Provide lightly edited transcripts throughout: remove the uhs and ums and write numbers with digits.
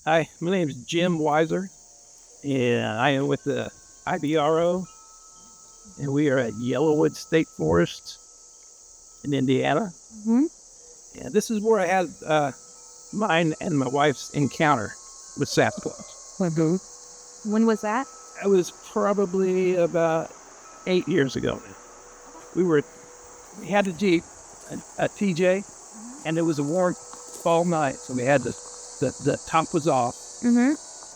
Hi, my name is Jim Weiser, and I am with the IBRO, and we are at Yellowwood State Forest in Indiana. And this is where I had mine and my wife's encounter with Sasquatch. When was that? That was probably about 8 years ago. We had a Jeep, a TJ, and it was a warm fall night, so we had the top was off.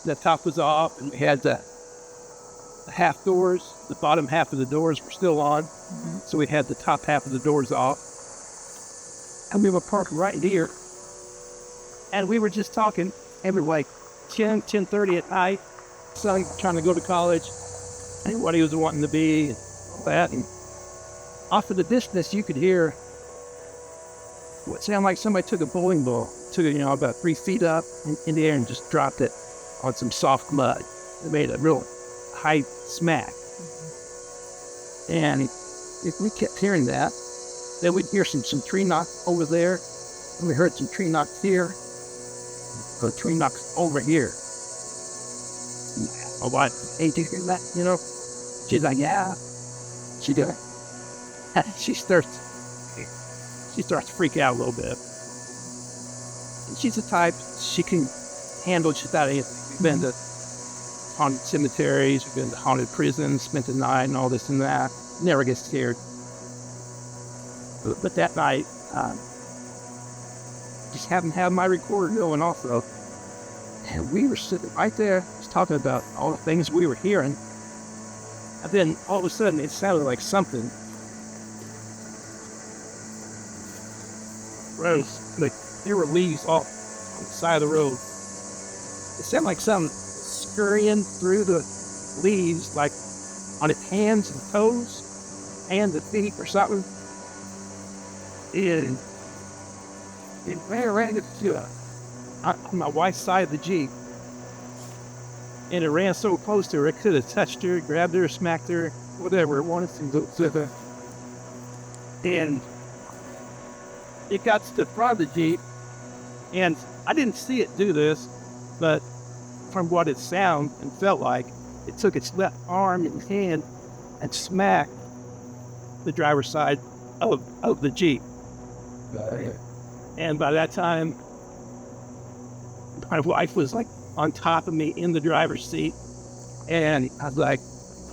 The top was off, and we had the half doors. The bottom half of the doors were still on, so we had the top half of the doors off. And we were parked right here, and we were just talking. And we were like 10:30 at night. Son trying to go to college, and what he was wanting to be, and all that. And off in the distance, you could hear what sounded like somebody took a bowling ball, took it, about 3 feet up in the air and just dropped it on some soft mud. It made a real high smack. And if we kept hearing that, then we'd hear some tree knocks over there, and we heard some tree knocks here, a tree knocks over here. My wife, hey, do you hear that? She's like, yeah. She did. She starts to freak out a little bit. And she's the type, she can handle just about anything. We've been to haunted cemeteries, we've been to haunted prisons, spent the night and all this and that. Never gets scared. But that night, just happened to have my recorder going also. And we were sitting right there, just talking about all the things we were hearing. And then all of a sudden, it sounded like something rose. Like there were leaves off on the side of the road. It sounded like something scurrying through the leaves, like on its hands and toes, hands and feet or something. And it ran to on my wife's side of the Jeep. And it ran so close to her, it could have touched her, grabbed her, smacked her, whatever it wanted to do. And it got to the front of the Jeep, and I didn't see it do this, but from what it sounded and felt like, it took its left arm and hand and smacked the driver's side of the Jeep. And by that time, my wife was like on top of me in the driver's seat, and I was like,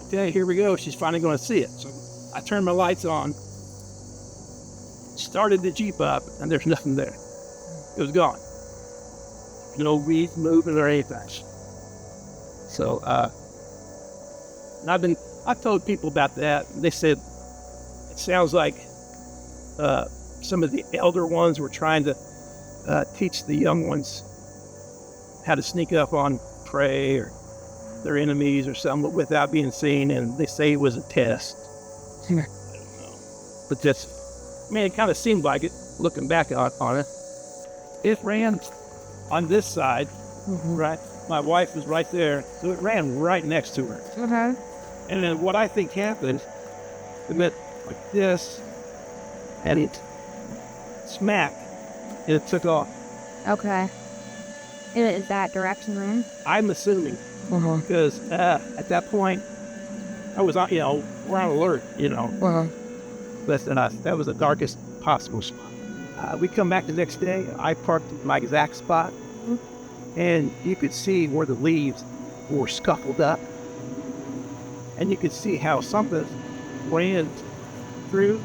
okay, here we go. She's finally going to see it. So I turned my lights on, started the Jeep up, and there's nothing there. It was gone. No weeds moving or anything. So, and I've told people about that. They said it sounds like some of the elder ones were trying to teach the young ones how to sneak up on prey or their enemies or something without being seen, and they say it was a test. I don't know. But it kind of seemed like it, looking back on it. It ran on this side, right? My wife was right there, so it ran right next to her. Okay. And then what I think happened, it went like this, and it smacked, and it took off. Okay. Is that direction then? I'm assuming, because at that point, I was on, we're on alert, Listen, that was the darkest possible spot. We come back the next day. I parked in my exact spot, and you could see where the leaves were scuffled up, and you could see how something ran through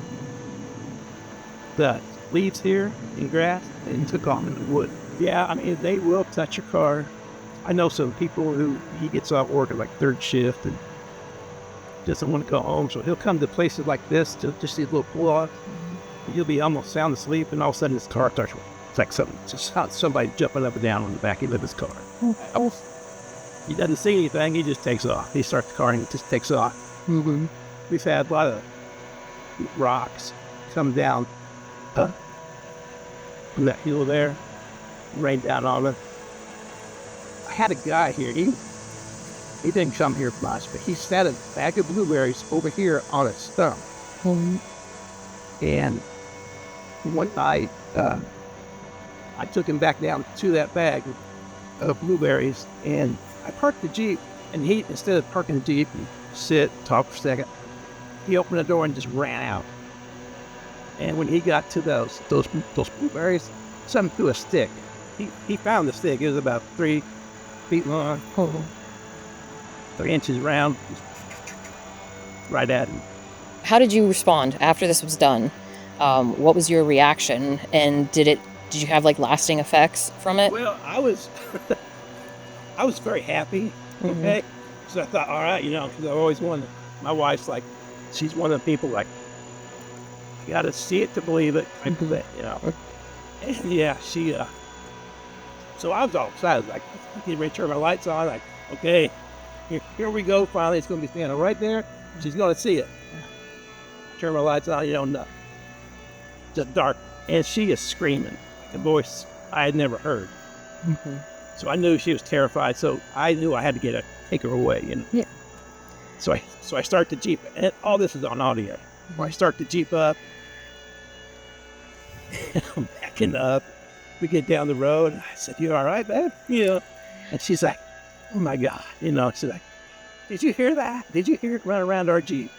the leaves here and grass and took off in the wood. Yeah, they will touch your car. I know some people who he gets off work at like third shift and doesn't want to go home, so he'll come to places like this to just see a little pull off. You'll be almost sound asleep, and all of a sudden his car starts. It's like somebody jumping up and down on the back end of his car. He doesn't see anything. He just takes off. He starts the car and he just takes off. We've had a lot of rocks come down from that hill there, rain down on it. I had a guy here. He didn't come here much, but he set a bag of blueberries over here on a stump. And one night, I took him back down to that bag, of blueberries, and I parked the Jeep, and he, instead of parking the Jeep, he sit, talk for a second, he opened the door and just ran out. And when he got to those blueberries, something threw a stick. He found the stick. It was about 3 feet long, 3 inches round, right at him. How did you respond after this was done? What was your reaction, and did you have like lasting effects from it? Well, I was very happy. Okay, so I thought, all right, because I always wanted. My wife's like, she's one of the people like, you got to see it to believe it. And yeah, she. So I was all excited, like, getting ready to turn my lights on. Like, okay, here we go. Finally, it's going to be standing right there. She's going to see it. Turn my lights on, no. Just dark. And she is screaming, a voice I had never heard. So I knew she was terrified. So I knew I had to take her away. Yeah. So I start the Jeep, and all this is on audio. I start the Jeep up. I'm backing up. We get down the road. I said, "You all right, babe?" And she's like, "Oh my God!" She's like, "Did you hear that? Did you hear it run around our Jeep?"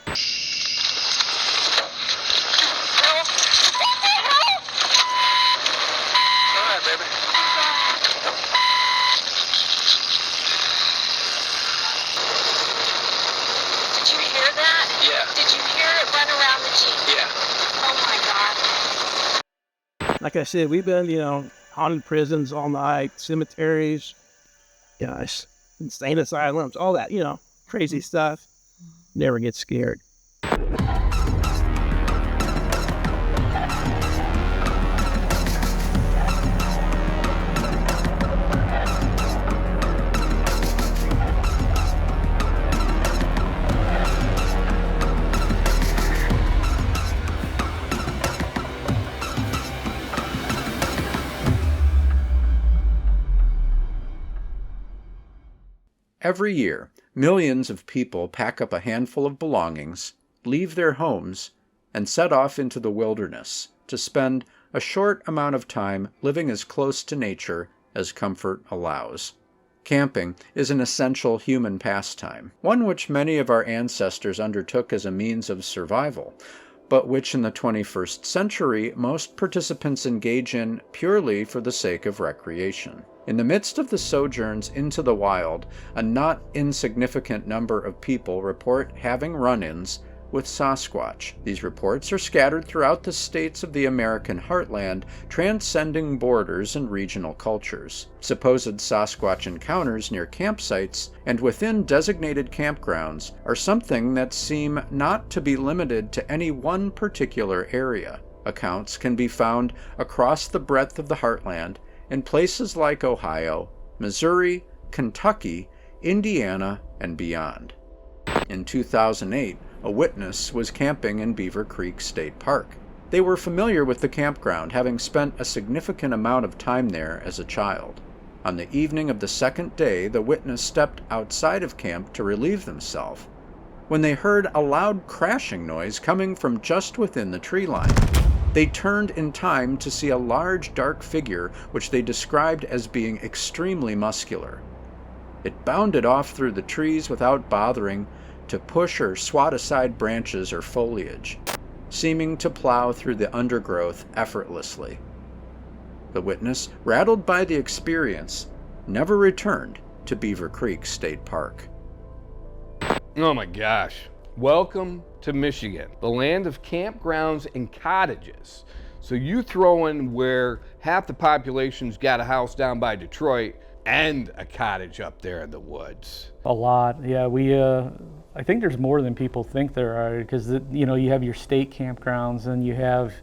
Like I said, we've been, haunted prisons all night, cemeteries, insane asylums, all that, crazy stuff. Never get scared. Every year, millions of people pack up a handful of belongings, leave their homes, and set off into the wilderness to spend a short amount of time living as close to nature as comfort allows. Camping is an essential human pastime, one which many of our ancestors undertook as a means of survival, but which in the 21st century most participants engage in purely for the sake of recreation. In the midst of the sojourns into the wild, a not insignificant number of people report having run-ins with Sasquatch. These reports are scattered throughout the states of the American heartland, transcending borders and regional cultures. Supposed Sasquatch encounters near campsites and within designated campgrounds are something that seem not to be limited to any one particular area. Accounts can be found across the breadth of the heartland in places like Ohio, Missouri, Kentucky, Indiana, and beyond. In 2008, a witness was camping in Beaver Creek State Park. They were familiar with the campground, having spent a significant amount of time there as a child. On the evening of the second day, the witness stepped outside of camp to relieve themselves when they heard a loud crashing noise coming from just within the tree line. They turned in time to see a large dark figure which they described as being extremely muscular. It bounded off through the trees without bothering to push or swat aside branches or foliage, seeming to plow through the undergrowth effortlessly. The witness, rattled by the experience, never returned to Beaver Creek State Park. Oh my gosh. Welcome to Michigan, the land of campgrounds and cottages. So you throw in where half the population's got a house down by Detroit and a cottage up there in the woods. A lot, yeah. I think there's more than people think there are, because you have your state campgrounds and you have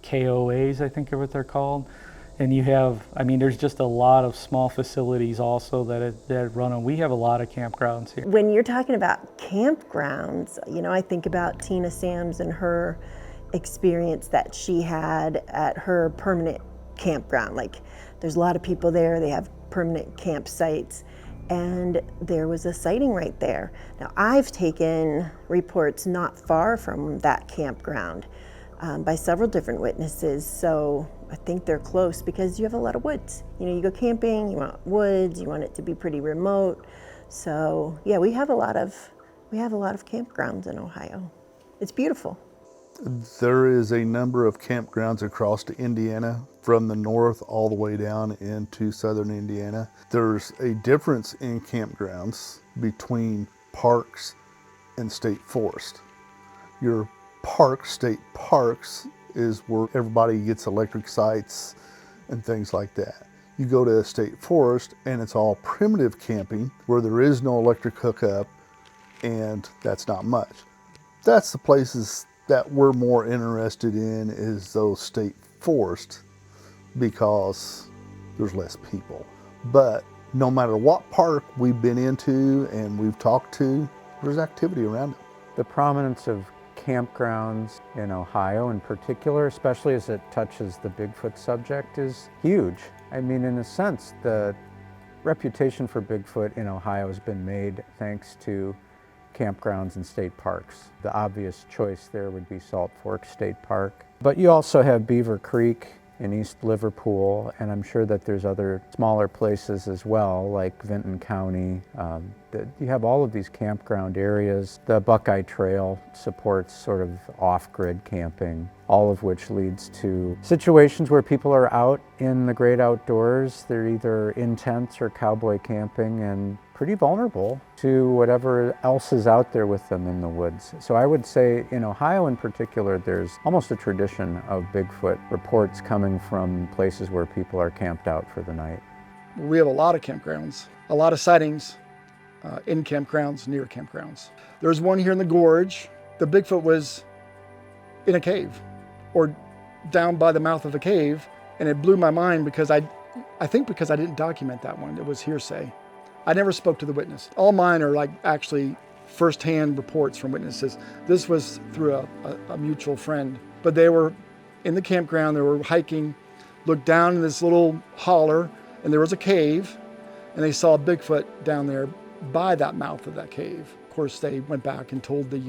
KOAs, I think are what they're called. And you have, there's just a lot of small facilities also that run on. We have a lot of campgrounds here. When you're talking about campgrounds, I think about Tina Sams and her experience that she had at her permanent campground. Like, there's a lot of people there, they have permanent campsites, and there was a sighting right there. Now, I've taken reports not far from that campground by several different witnesses. So I think they're close because you have a lot of woods. You know, you go camping, you want woods, you want it to be pretty remote. So yeah, we have a lot of campgrounds in Ohio. It's beautiful. There is a number of campgrounds across to Indiana, from the north all the way down into southern Indiana. There's a difference in campgrounds between parks and state forest. Your state parks is where everybody gets electric sites and things like that. You go to a state forest and it's all primitive camping where there is no electric hookup, and that's not much. That's the places that we're more interested in, is those state forests, because there's less people. But no matter what park we've been into and we've talked to, there's activity around it. The prominence of campgrounds in Ohio in particular, especially as it touches the Bigfoot subject, is huge. I mean, in a sense, the reputation for Bigfoot in Ohio has been made thanks to campgrounds and state parks. The obvious choice there would be Salt Fork State Park. But you also have Beaver Creek in East Liverpool, and I'm sure that there's other smaller places as well, like Vinton County. You have all of these campground areas. The Buckeye Trail supports sort of off-grid camping, all of which leads to situations where people are out in the great outdoors. They're either in tents or cowboy camping and pretty vulnerable to whatever else is out there with them in the woods. So I would say in Ohio in particular, there's almost a tradition of Bigfoot reports coming from places where people are camped out for the night. We have a lot of campgrounds, a lot of sightings in campgrounds, near campgrounds. There's one here in the gorge. The Bigfoot was in a cave or down by the mouth of a cave, and it blew my mind because I think because I didn't document that one. It was hearsay. I never spoke to the witness. All mine are like actually firsthand reports from witnesses. This was through a mutual friend, but they were in the campground, they were hiking, looked down in this little holler, and there was a cave, and they saw Bigfoot down there by that mouth of that cave. Of course, they went back and told the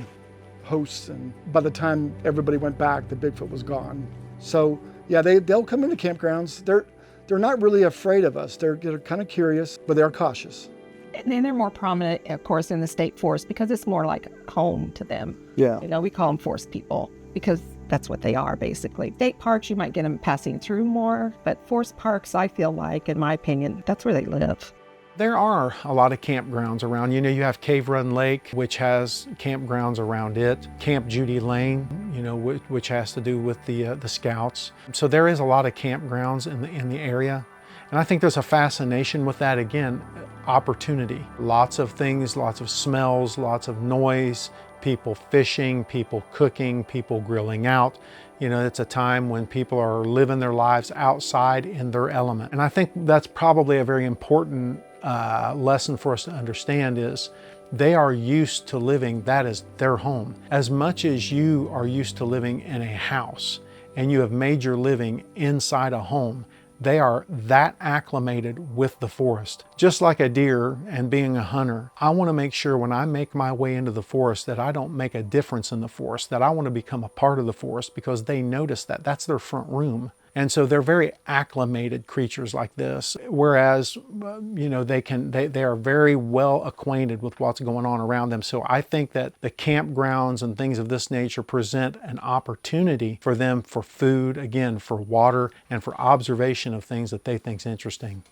hosts, and by the time everybody went back, the Bigfoot was gone. So yeah, they'll come into campgrounds. They're not really afraid of us. They're kind of curious, but they're cautious. And then they're more prominent, of course, in the state forest because it's more like home to them. Yeah. You know, we call them forest people because that's what they are, basically. State parks, you might get them passing through more, but forest parks, I feel like, in my opinion, that's where they live. There are a lot of campgrounds around. You know, you have Cave Run Lake, which has campgrounds around it. Camp Judy Lane, you know, which has to do with the Scouts. So there is a lot of campgrounds in the area. And I think there's a fascination with that, again, opportunity. Lots of things, lots of smells, lots of noise, people fishing, people cooking, people grilling out. You know, it's a time when people are living their lives outside in their element. And I think that's probably a very important lesson for us to understand is they are used to living, that is their home. As much as you are used to living in a house and you have made your living inside a home, they are that acclimated with the forest. Just like a deer and being a hunter, I want to make sure when I make my way into the forest that I don't make a difference in the forest, that I want to become a part of the forest because they notice that. That's their front room. And so they're very acclimated creatures like this, whereas, you know, they are very well acquainted with what's going on around them. So I think that the campgrounds and things of this nature present an opportunity for them for food, again, for water, and for observation of things that they think is interesting.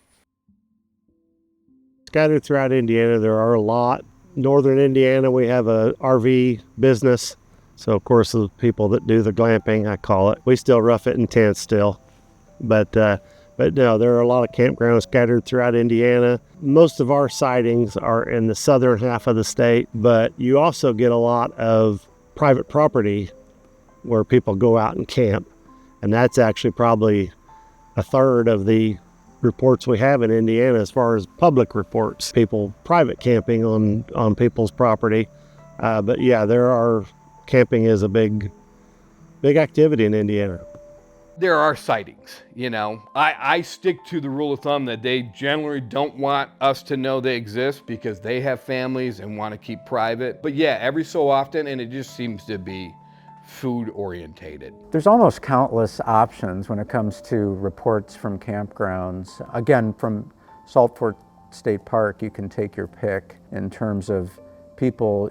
Scattered throughout Indiana, there are a lot. Northern Indiana, we have a RV business. So, of course, the people that do the glamping, I call it, we still rough it in tents still. But no, there are a lot of campgrounds scattered throughout Indiana. Most of our sightings are in the southern half of the state, but you also get a lot of private property where people go out and camp. And that's actually probably a third of the reports we have in Indiana as far as public reports, people private camping on people's property. But yeah, camping is a big activity in Indiana. There are sightings, you know. I stick to the rule of thumb that they generally don't want us to know they exist because they have families and want to keep private. But yeah, every so often, and it just seems to be food orientated? There's almost countless options when it comes to reports from campgrounds. Again, from Salt Fork State Park, you can take your pick in terms of people,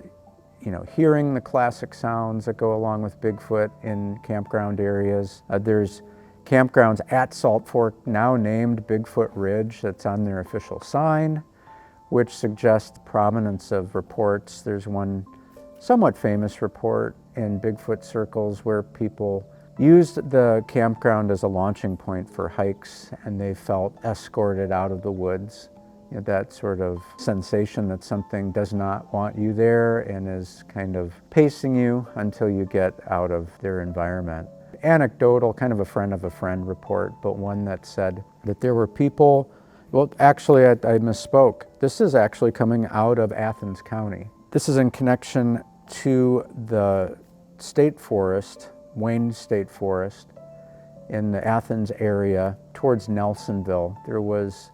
hearing the classic sounds that go along with Bigfoot in campground areas. There's campgrounds at Salt Fork now named Bigfoot Ridge that's on their official sign, which suggests prominence of reports. There's one somewhat famous report in Bigfoot circles where people used the campground as a launching point for hikes and they felt escorted out of the woods. That sort of sensation that something does not want you there and is kind of pacing you until you get out of their environment. Anecdotal, kind of a friend report, but one that said that there were people, well, actually I misspoke. This is actually coming out of Athens County. This is in connection to the state forest, Wayne State Forest, in the Athens area towards Nelsonville. There was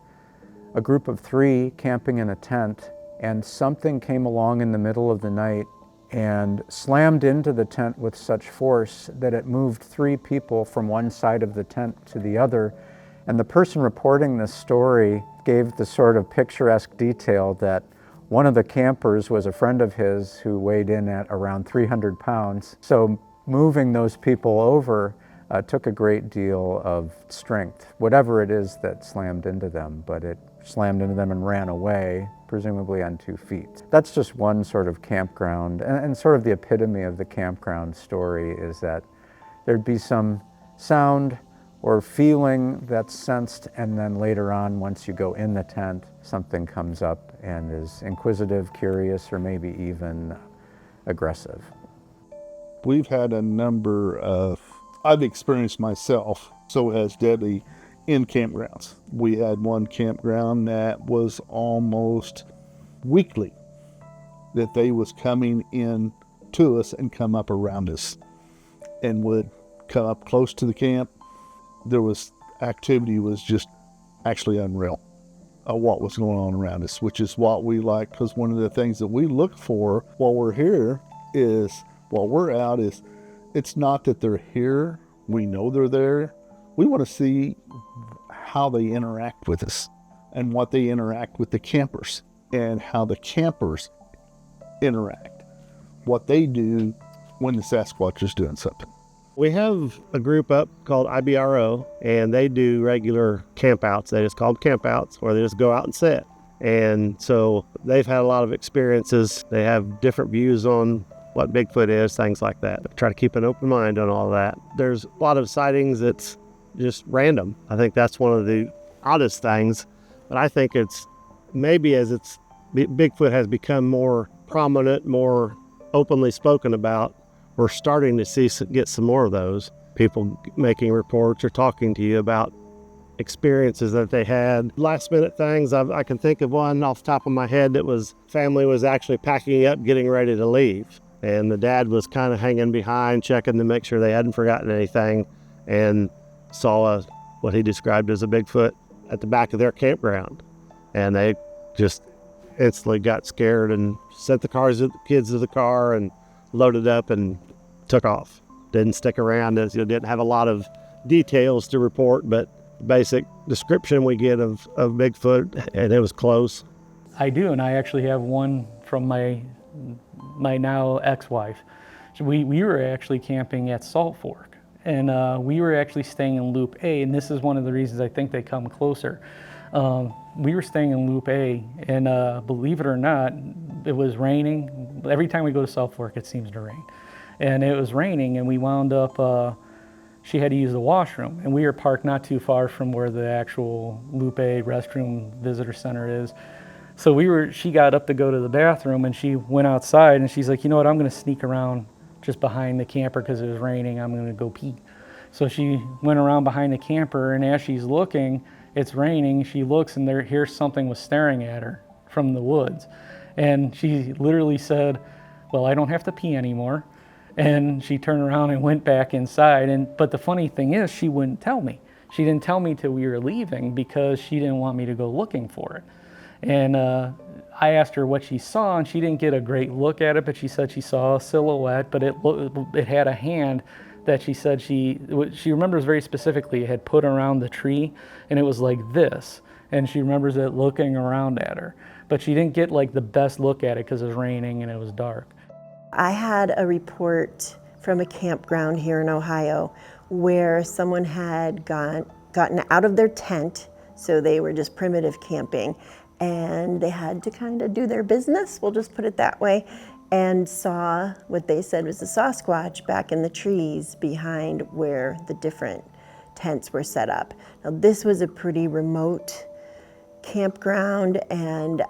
a group of 3 camping in a tent, and something came along in the middle of the night and slammed into the tent with such force that it moved 3 people from one side of the tent to the other. And the person reporting this story gave the sort of picturesque detail that one of the campers was a friend of his who weighed in at around 300 pounds. So moving those people over took a great deal of strength, whatever it is that slammed into them, but it slammed into them and ran away, presumably on 2 feet. That's just one sort of campground, and sort of the epitome of the campground story is that there'd be some sound or feeling that's sensed, and then later on, once you go in the tent, something comes up and is inquisitive, curious, or maybe even aggressive. We've had a number of, I've experienced myself, so has Debbie, in campgrounds. We had one campground that was almost weekly that they was coming in to us and come up around us and would come up close to the camp. There was activity was just actually unreal of what was going on around us, which is what we like, because one of the things that we look for while we're here is, while we're out, is it's not that they're here, we know they're there. We want to see how they interact with us and what they interact with the campers and how the campers interact, what they do when the Sasquatch is doing something. We have a group up called IBRO, and they do regular campouts. They just call them campouts, where they just go out and sit. And so they've had a lot of experiences. They have different views on what Bigfoot is, things like that. Try to keep an open mind on all that. There's a lot of sightings that's just random. I think that's one of the oddest things, but I think it's maybe as Bigfoot has become more prominent, more openly spoken about, we're starting to get some more of those people making reports or talking to you about experiences that they had. Last minute things, I can think of one off the top of my head that was, family was actually packing up, getting ready to leave. And the dad was kind of hanging behind, checking to make sure they hadn't forgotten anything, and saw what he described as a Bigfoot at the back of their campground. And they just instantly got scared and sent the kids to the car and loaded up and took off. Didn't stick around, didn't have a lot of details to report, but basic description we get of Bigfoot, and it was close. I do, and I actually have one from my now ex-wife. We were actually camping at Salt Fork, and we were actually staying in Loop A, and this is one of the reasons I think they come closer. We were staying in Loop A, and believe it or not, it was raining. Every time we go to Salt Fork, it seems to rain. And it was raining, and we wound up, she had to use the washroom, and we were parked not too far from where the actual Loop A restroom visitor center is. So she got up to go to the bathroom, and she went outside, and she's like, you know what, I'm gonna sneak around just behind the camper because it was raining, I'm gonna go pee. So she went around behind the camper, and as she's looking, it's raining, she looks, and here's something was staring at her from the woods. And she literally said, well, I don't have to pee anymore. And she turned around and went back inside. But the funny thing is, she wouldn't tell me. She didn't tell me till we were leaving because she didn't want me to go looking for it. And I asked her what she saw, and she didn't get a great look at it, but she said she saw a silhouette, but it had a hand that she said she remembers very specifically. It had put around the tree, and it was like this, and she remembers it looking around at her. But she didn't get like the best look at it because it was raining and it was dark. I had a report from a campground here in Ohio where someone had gotten out of their tent, so they were just primitive camping, and they had to kind of do their business, we'll just put it that way, and saw what they said was a Sasquatch back in the trees behind where the different tents were set up. Now this was a pretty remote campground, and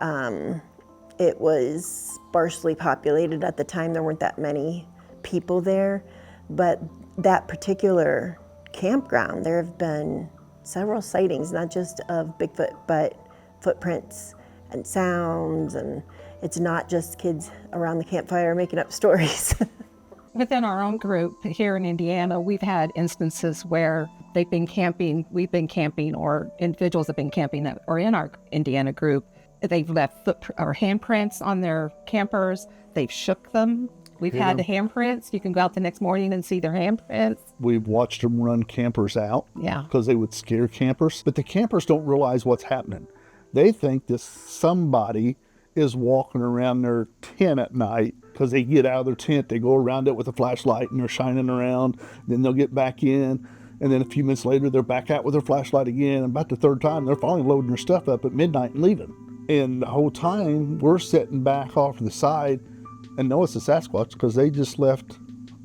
it was sparsely populated at the time. There weren't that many people there, but that particular campground, there have been several sightings, not just of Bigfoot, but footprints and sounds, and it's not just kids around the campfire making up stories. Within our own group here in Indiana, we've had instances where they've been camping, we've been camping, or individuals have been camping that are in our Indiana group. They've left handprints on their campers. They've shook them. We've had the handprints. You can go out the next morning and see their handprints. We've watched them run campers out. Yeah. Because they would scare campers. But the campers don't realize what's happening. They think that somebody is walking around their tent at night, because they get out of their tent, they go around it with a flashlight and they're shining around, then they'll get back in, and then a few minutes later they're back out with their flashlight again, and about the third time they're finally loading their stuff up at midnight and leaving. And the whole time we're sitting back off to the side and know it's a Sasquatch because they just left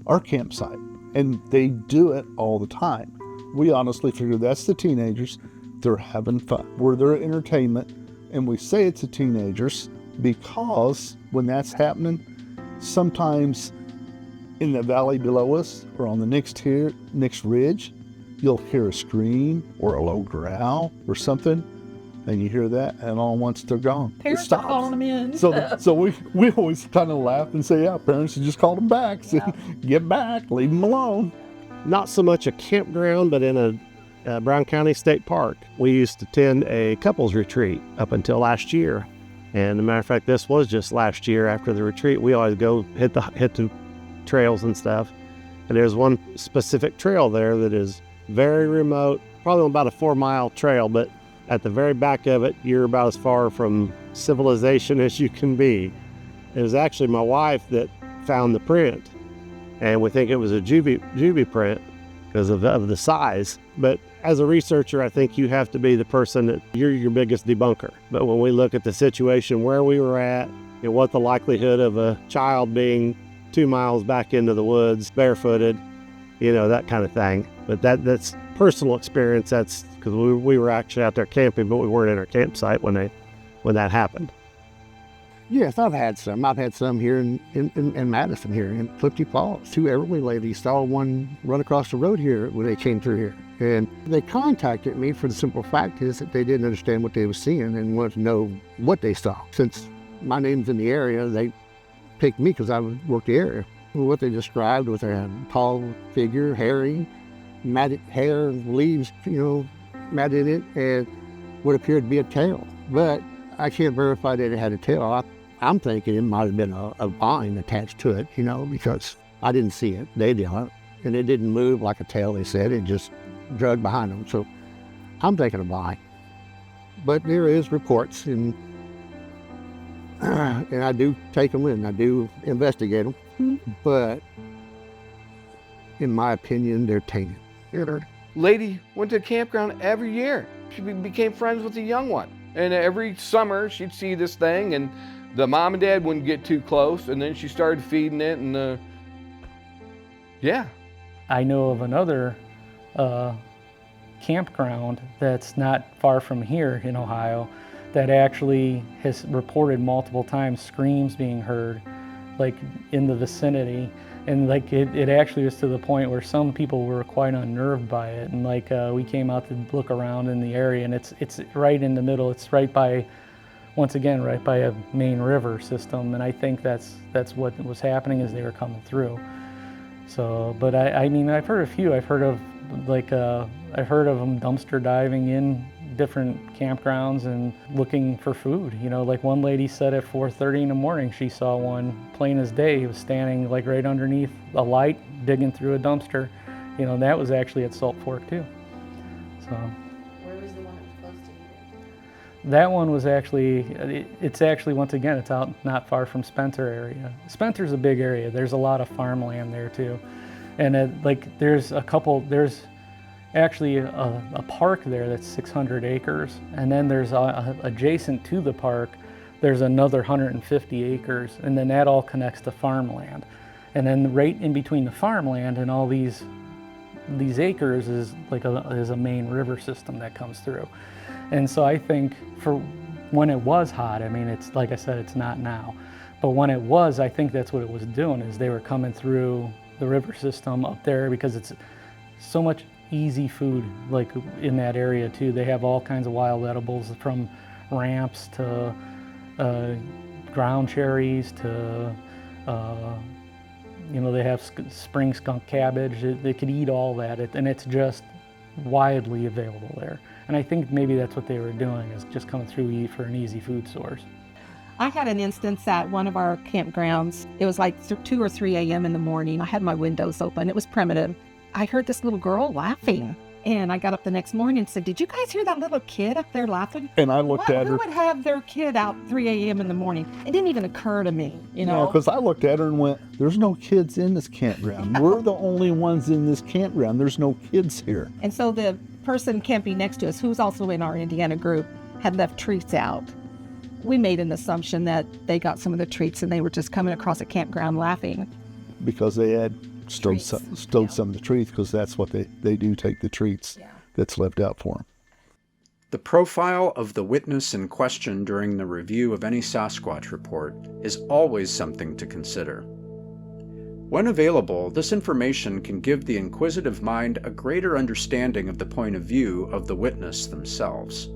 our campsite, and they do it all the time. We honestly figure that's the teenagers. They're having fun. We're their entertainment, and we say it's the teenagers because when that's happening, sometimes in the valley below us or on the next ridge, you'll hear a scream or a low growl or something, and you hear that, and all at once they're gone. Parents are calling them in. So we always kind of laugh and say, yeah, parents have just called them back. So get back, leave them alone. Not so much a campground, but in a Brown County State Park. We used to attend a couples retreat up until last year. And as a matter of fact, this was just last year after the retreat. We always go hit the trails and stuff. And there's one specific trail there that is very remote, probably about a 4-mile trail, but at the very back of it, you're about as far from civilization as you can be. It was actually my wife that found the print, and we think it was a juvie print because of the size. But as a researcher, I think you have to be the person that you're your biggest debunker. But when we look at the situation where we were at, and what the likelihood of a child being 2 miles back into the woods, barefooted, that kind of thing. But that's personal experience. That's because we were actually out there camping, but we weren't in our campsite when that happened. Yes, I've had some. I've had some here in Madison here in Clifty Falls. 2 elderly ladies saw one run across the road here when they came through here. And they contacted me for the simple fact is that they didn't understand what they were seeing and wanted to know what they saw. Since my name's in the area, they picked me because I worked the area. What they described was a tall figure, hairy, matted hair, leaves, matted in it, and what appeared to be a tail. But I can't verify that it had a tail. I'm thinking it might have been a vine attached to it, because I didn't see it. They didn't. And it didn't move like a tail, they said. It just dragged behind them. So I'm thinking a vine. But there is reports, and I do take them in. I do investigate them. Mm-hmm. But in my opinion, they're tainted. Lady went to campground every year. She became friends with the young one. And every summer she'd see this thing, and the mom and dad wouldn't get too close, and then she started feeding it, and yeah. I know of another campground that's not far from here in Ohio that actually has reported multiple times screams being heard, like in the vicinity. And like it actually was to the point where some people were quite unnerved by it. And like we came out to look around in the area, and it's right in the middle. It's right by, once again, right by a main river system. And I think that's what was happening as they were coming through. So, but I mean, I've heard a few. I've heard of them dumpster diving in different campgrounds and looking for food. You know, like one lady said at 4:30 in the morning, she saw one plain as day. He was standing like right underneath a light, digging through a dumpster. You know, and that was actually at Salt Fork too. So. Where was the one that was close to you? That one was actually, it's actually, once again, it's out not far from Spencer area. Spencer's a big area. There's a lot of farmland there too. And there's actually a park there that's 600 acres. And then there's adjacent to the park, there's another 150 acres. And then that all connects to farmland. And then right in between the farmland and all these acres is is a main river system that comes through. And so I think for when it was hot, I mean, it's like I said, it's not now, but when it was, I think that's what it was doing, is they were coming through the river system up there, because it's so much easy food like in that area too. They have all kinds of wild edibles, from ramps to ground cherries to you know, they have spring skunk cabbage. They could eat all that, and it's just widely available there. And I think maybe that's what they were doing, is just coming through for an easy food source. I had an instance at one of our campgrounds. It was like 2 or 3 a.m. in the morning. I had my windows open. It was primitive. I heard this little girl laughing. And I got up the next morning and said, "Did you guys hear that little kid up there laughing?" And I looked at her. Who would have their kid out 3 a.m. in the morning? It didn't even occur to me, you know? Because I looked at her and went, "There's no kids in this campground. We're the only ones in this campground. There's no kids here." And so the person camping next to us, who's also in our Indiana group, had left treats out. We made an assumption that they got some of the treats and they were just coming across a campground laughing. Because they had stowed some of the treats, because that's what they do, take the treats that's left out for them. The profile of the witness in question during the review of any Sasquatch report is always something to consider. When available, this information can give the inquisitive mind a greater understanding of the point of view of the witness themselves.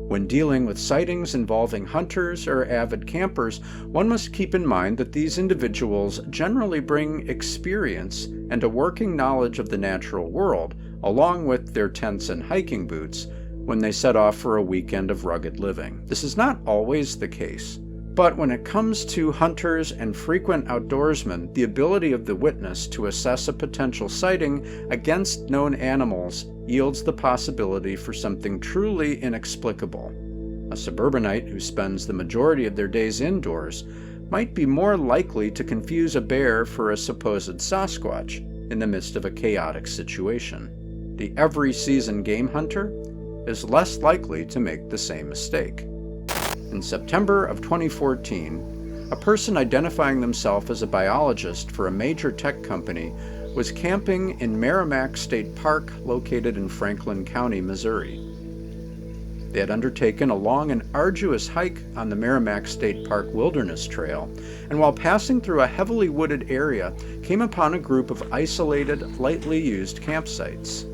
When dealing with sightings involving hunters or avid campers, one must keep in mind that these individuals generally bring experience and a working knowledge of the natural world, along with their tents and hiking boots, when they set off for a weekend of rugged living. This is not always the case, but when it comes to hunters and frequent outdoorsmen, the ability of the witness to assess a potential sighting against known animals yields the possibility for something truly inexplicable. A suburbanite who spends the majority of their days indoors might be more likely to confuse a bear for a supposed Sasquatch in the midst of a chaotic situation. The every-season game hunter is less likely to make the same mistake. In September of 2014, a person identifying themselves as a biologist for a major tech company was camping in Merrimack State Park, located in Franklin County, Missouri. They had undertaken a long and arduous hike on the Merrimack State Park Wilderness Trail, and while passing through a heavily wooded area, came upon a group of isolated, lightly used campsites.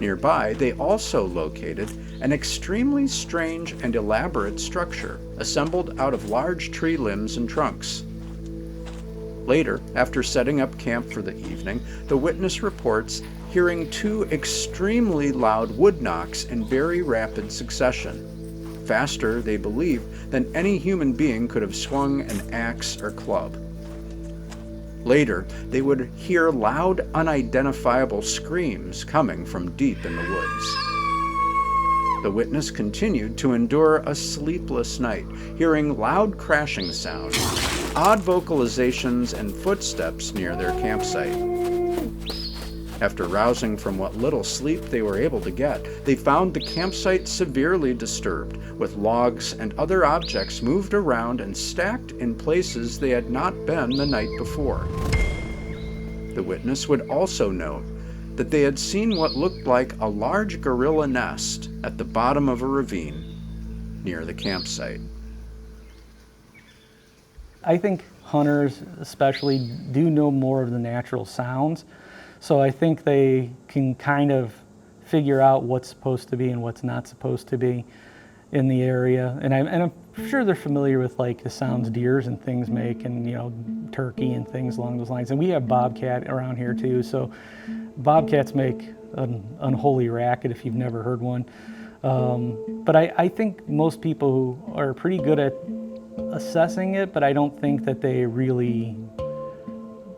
Nearby, they also located an extremely strange and elaborate structure, assembled out of large tree limbs and trunks. Later, after setting up camp for the evening, the witness reports hearing 2 extremely loud wood knocks in very rapid succession, faster, they believe, than any human being could have swung an axe or club. Later, they would hear loud, unidentifiable screams coming from deep in the woods. The witness continued to endure a sleepless night, hearing loud crashing sounds, odd vocalizations, and footsteps near their campsite. After rousing from what little sleep they were able to get, they found the campsite severely disturbed, with logs and other objects moved around and stacked in places they had not been the night before. The witness would also note that they had seen what looked like a large gorilla nest at the bottom of a ravine near the campsite. I think hunters especially do know more of the natural sounds, so I think they can kind of figure out what's supposed to be and what's not supposed to be in the area. And I'm sure they're familiar with like the sounds deers and things make, and you know, turkey and things along those lines. And we have bobcat around here too, so bobcats make an unholy racket if you've never heard one. But I think most people are pretty good at assessing it, but I don't think that they really,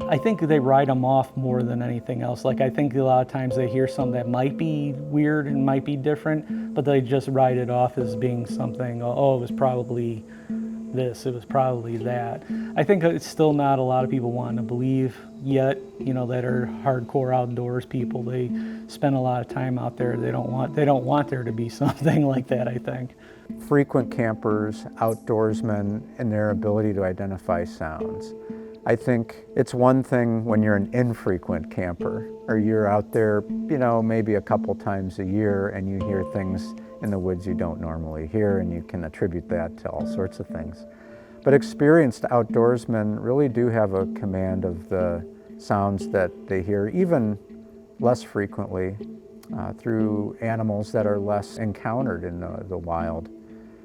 I think they write them off more than anything else. Like, I think a lot of times they hear something that might be weird and might be different, but they just write it off as being something, oh, it was probably this, it was probably that. I think it's still not a lot of people wanting to believe yet, you know, that are hardcore outdoors people. They spend a lot of time out there. They don't want there to be something like that, I think. Frequent campers, outdoorsmen, and their ability to identify sounds. I think it's one thing when you're an infrequent camper, or you're out there, you know, maybe a couple times a year and you hear things in the woods you don't normally hear, and you can attribute that to all sorts of things. But experienced outdoorsmen really do have a command of the sounds that they hear, even less frequently, through animals that are less encountered in the wild.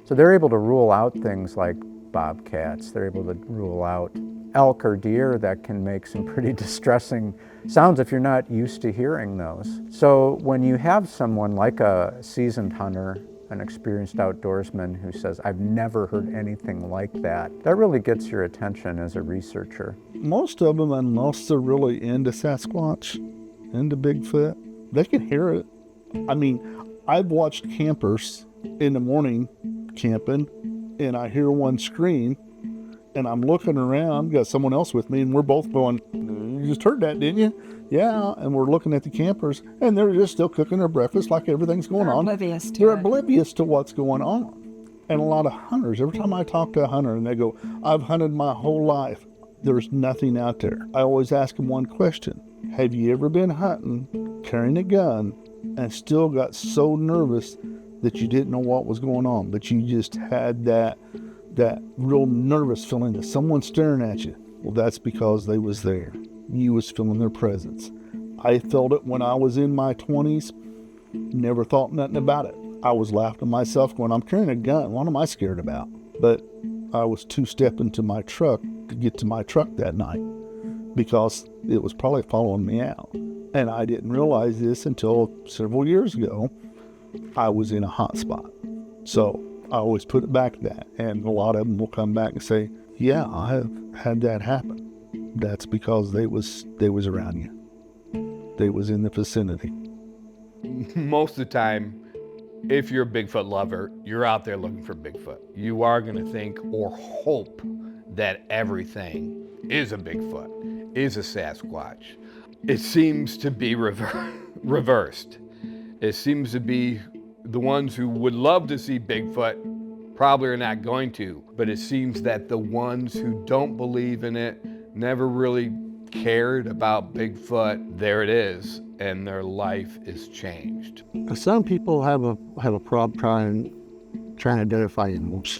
So they're able to rule out things like bobcats. They're able to rule out elk or deer that can make some pretty distressing sounds if you're not used to hearing those. So when you have someone like a seasoned hunter, an experienced outdoorsman who says, I've never heard anything like that, that really gets your attention as a researcher. Most of them, unless they're really into Sasquatch, into Bigfoot, they can hear it. I mean, I've watched campers in the morning camping, and I hear one scream, and I'm looking around, got someone else with me, and we're both going, you just heard that, didn't you? Yeah, and we're looking at the campers, and they're just still cooking their breakfast like everything's going on. They're oblivious to what's going on. And a lot of hunters, every time I talk to a hunter and they go, I've hunted my whole life, there's nothing out there. I always ask them one question. Have you ever been hunting, carrying a gun, and still got so nervous that you didn't know what was going on, but you just had that real nervous feeling that someone's staring at you? Well, that's because they was there. You was feeling their presence. I felt it when I was in my 20s, never thought nothing about it. I was laughing to myself going, I'm carrying a gun, what am I scared about? But I was two-stepping to my truck to get to my truck that night because it was probably following me out. And I didn't realize this until several years ago. I was in a hot spot. So I always put it back to that. And a lot of them will come back and say, yeah, I have had that happen. That's because they was around you. They was in the vicinity. Most of the time, if you're a Bigfoot lover, you're out there looking for Bigfoot. You are going to think or hope that everything is a Bigfoot, is a Sasquatch. It seems to be reversed. It seems to be the ones who would love to see Bigfoot probably are not going to, but it seems that the ones who don't believe in it, never really cared about Bigfoot, there it is, and their life is changed. Some people have a problem trying to identify animals.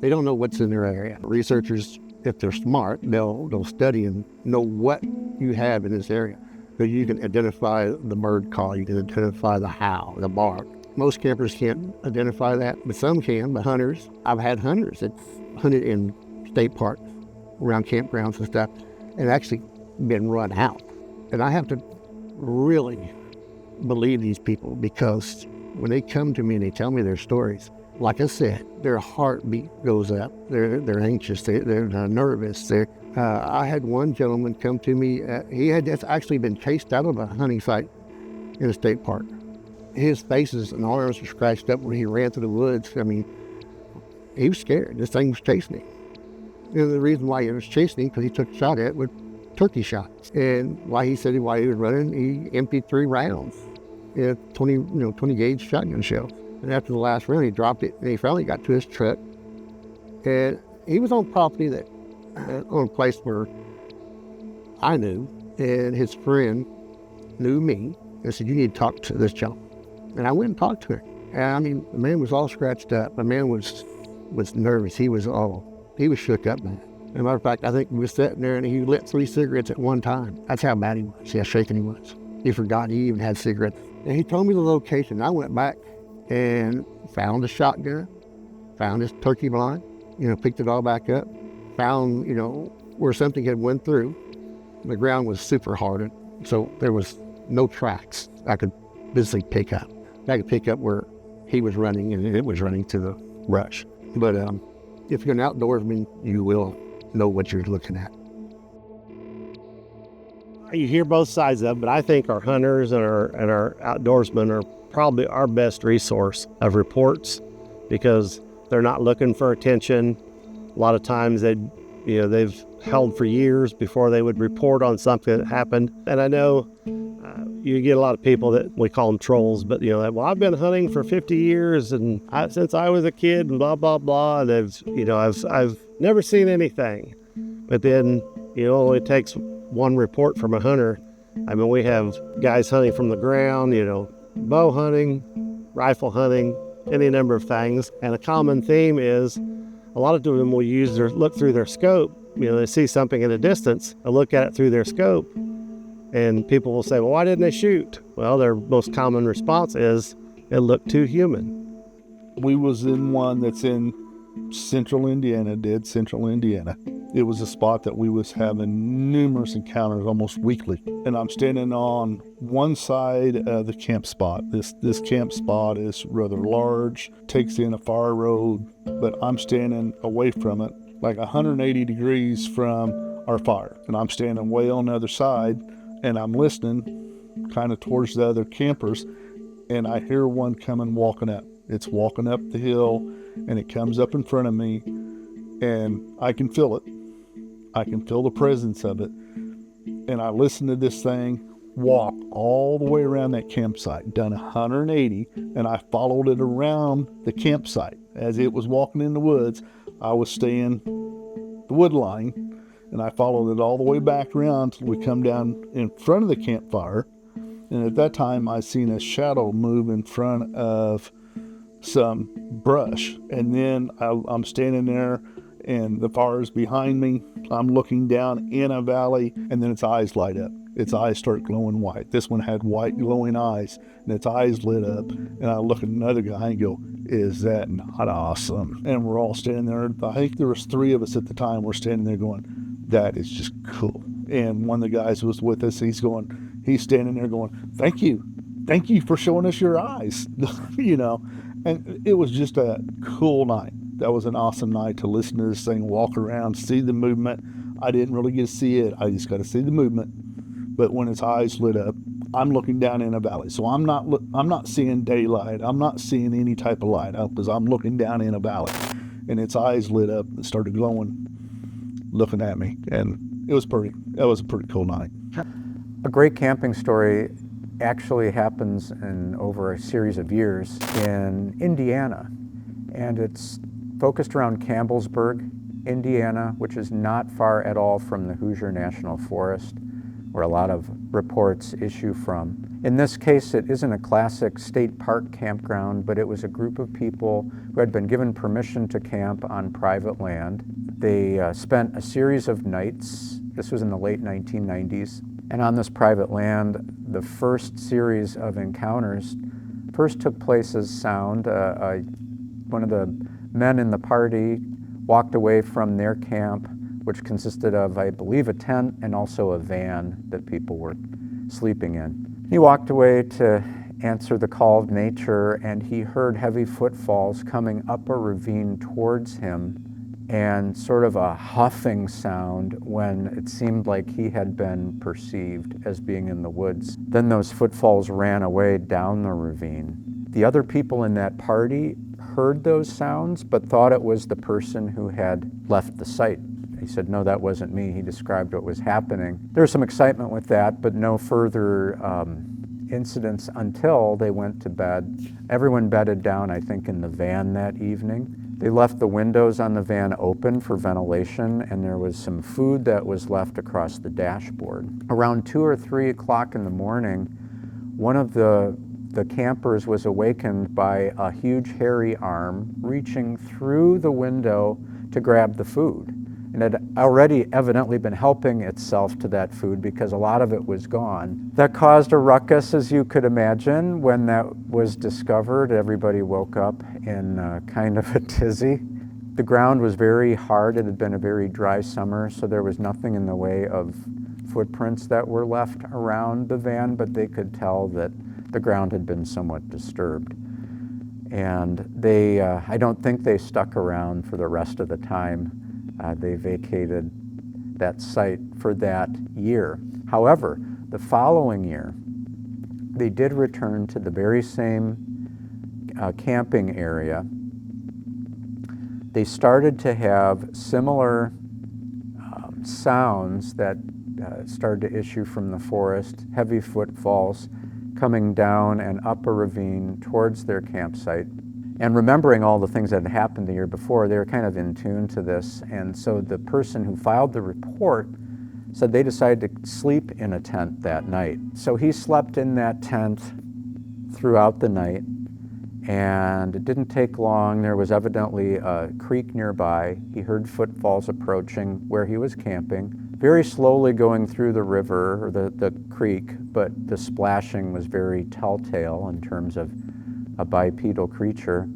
They don't know what's in their area. Researchers, if they're smart, they'll study and know what you have in this area. So you can identify the bird call, you can identify the howl, the bark. Most campers can't identify that, but some can. But hunters, I've had hunters that hunted in state parks, around campgrounds and stuff, and actually been run out. And I have to really believe these people, because when they come to me and they tell me their stories, like I said, their heartbeat goes up. They're anxious. They're nervous. I had one gentleman come to me. He had actually been chased out of a hunting site in a state park. His faces and arms were scratched up when he ran through the woods. I mean, he was scared. This thing was chasing him. And the reason why he was chasing him, because he took a shot at it with turkey shots. And while he was running, he emptied 3 rounds in a 20 gauge shotgun shell. And after the last round, he dropped it, and he finally got to his truck. And he was on property on a place where I knew, and his friend knew me, and said, you need to talk to this gentleman. And I went and talked to him. And I mean, the man was all scratched up. The man was nervous. He was shook up, man. As a matter of fact, I think we were sitting there and he lit 3 cigarettes at one time. That's how bad he was, how shaken he was. He forgot he even had cigarettes. And he told me the location. I went back and found the shotgun, found his turkey blind, picked it all back up, found, where something had went through. The ground was super hardened, so there was no tracks I could visibly pick up. I could pick up where he was running and it was running to the brush. But if you're an outdoorsman, you will know what you're looking at. You hear both sides of it, but I think our hunters and our outdoorsmen are probably our best resource of reports, because they're not looking for attention. A lot of times they've held for years before they would report on something that happened. And I know you get a lot of people that we call them trolls, but well, I've been hunting for 50 years and since I was a kid and blah blah blah, and I've never seen anything. But then only takes one report from a hunter. I mean, we have guys hunting from the ground, bow hunting, rifle hunting, any number of things. And a common theme is a lot of them will look through their scope. They see something in the distance, they'll look at it through their scope. And people will say, well, why didn't they shoot? Well, their most common response is, it looked too human. We was in one that's in central Indiana, dead central Indiana. It was a spot that we was having numerous encounters almost weekly. And I'm standing on one side of the camp spot. This camp spot is rather large, takes in a fire road, but I'm standing away from it, like 180 degrees from our fire. And I'm standing way on the other side, and I'm listening kind of towards the other campers, and I hear one coming walking up. It's walking up the hill, and it comes up in front of me, and I can feel it. I can feel the presence of it. And I listen to this thing walk all the way around that campsite, done 180, and I followed it around the campsite. As it was walking in the woods, I was staying the wood line, and I followed it all the way back around till we come down in front of the campfire. And at that time, I seen a shadow move in front of some brush. And then I'm standing there, and the fire is behind me. I'm looking down in a valley, and then its eyes light up. Its eyes start glowing white. This one had white glowing eyes, and its eyes lit up. And I look at another guy and go, is that not awesome? And we're all standing there. I think there was 3 of us at the time. We're standing there going, that is just cool. And one of the guys who was with us, he's standing there going, thank you for showing us your eyes. And it was just a cool night. That was an awesome night to listen to this thing walk around, see the movement. I didn't really get to see it. I just got to see the movement. But when its eyes lit up, I'm looking down in a valley. So I'm not seeing daylight. I'm not seeing any type of light because I'm looking down in a valley. And its eyes lit up and started glowing, looking at me. And that was a pretty cool night. A great camping story actually happens over a series of years in Indiana. And it's focused around Campbellsburg, Indiana, which is not far at all from the Hoosier National Forest, where a lot of reports issue from. In this case, it isn't a classic state park campground, but it was a group of people who had been given permission to camp on private land. They spent a series of nights. This was in the late 1990s. And on this private land, the first series of encounters first took place as sound. One of the men in the party walked away from their camp, which consisted of, I believe, a tent and also a van that people were sleeping in. He walked away to answer the call of nature, and he heard heavy footfalls coming up a ravine towards him, and sort of a huffing sound when it seemed like he had been perceived as being in the woods. Then those footfalls ran away down the ravine. The other people in that party heard those sounds, but thought it was the person who had left the site. He said, no, that wasn't me. He described what was happening. There was some excitement with that, but no further incidents until they went to bed. Everyone bedded down, I think, in the van that evening. They left the windows on the van open for ventilation, and there was some food that was left across the dashboard. Around 2 or 3 o'clock in the morning, one of the campers was awakened by a huge hairy arm reaching through the window to grab the food. And it had already evidently been helping itself to that food because a lot of it was gone. That caused a ruckus, as you could imagine. When that was discovered, everybody woke up in kind of a tizzy. The ground was very hard. It had been a very dry summer, so there was nothing in the way of footprints that were left around the van, but they could tell that the ground had been somewhat disturbed. And they, I don't think they stuck around for the rest of the time. They vacated that site for that year. However, the following year, they did return to the very same camping area. They started to have similar sounds that started to issue from the forest, heavy footfalls coming down and up a ravine towards their campsite. And remembering all the things that had happened the year before, they were kind of in tune to this. And so the person who filed the report said they decided to sleep in a tent that night. So he slept in that tent throughout the night, and it didn't take long. There was evidently a creek nearby. He heard footfalls approaching where he was camping, very slowly going through the river or the creek, but the splashing was very telltale in terms of a bipedal creature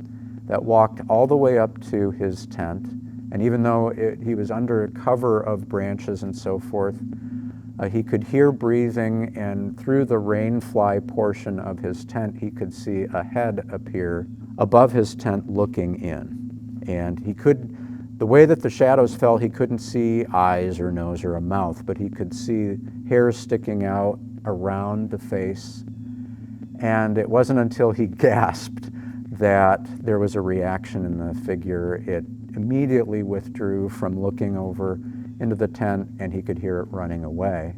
that walked all the way up to his tent. And even though he was under cover of branches and so forth, he could hear breathing, and through the rainfly portion of his tent, he could see a head appear above his tent looking in. And he could, the way that the shadows fell, he couldn't see eyes or nose or a mouth, but he could see hair sticking out around the face. And it wasn't until he gasped that there was a reaction in the figure. It immediately withdrew from looking over into the tent, and he could hear it running away,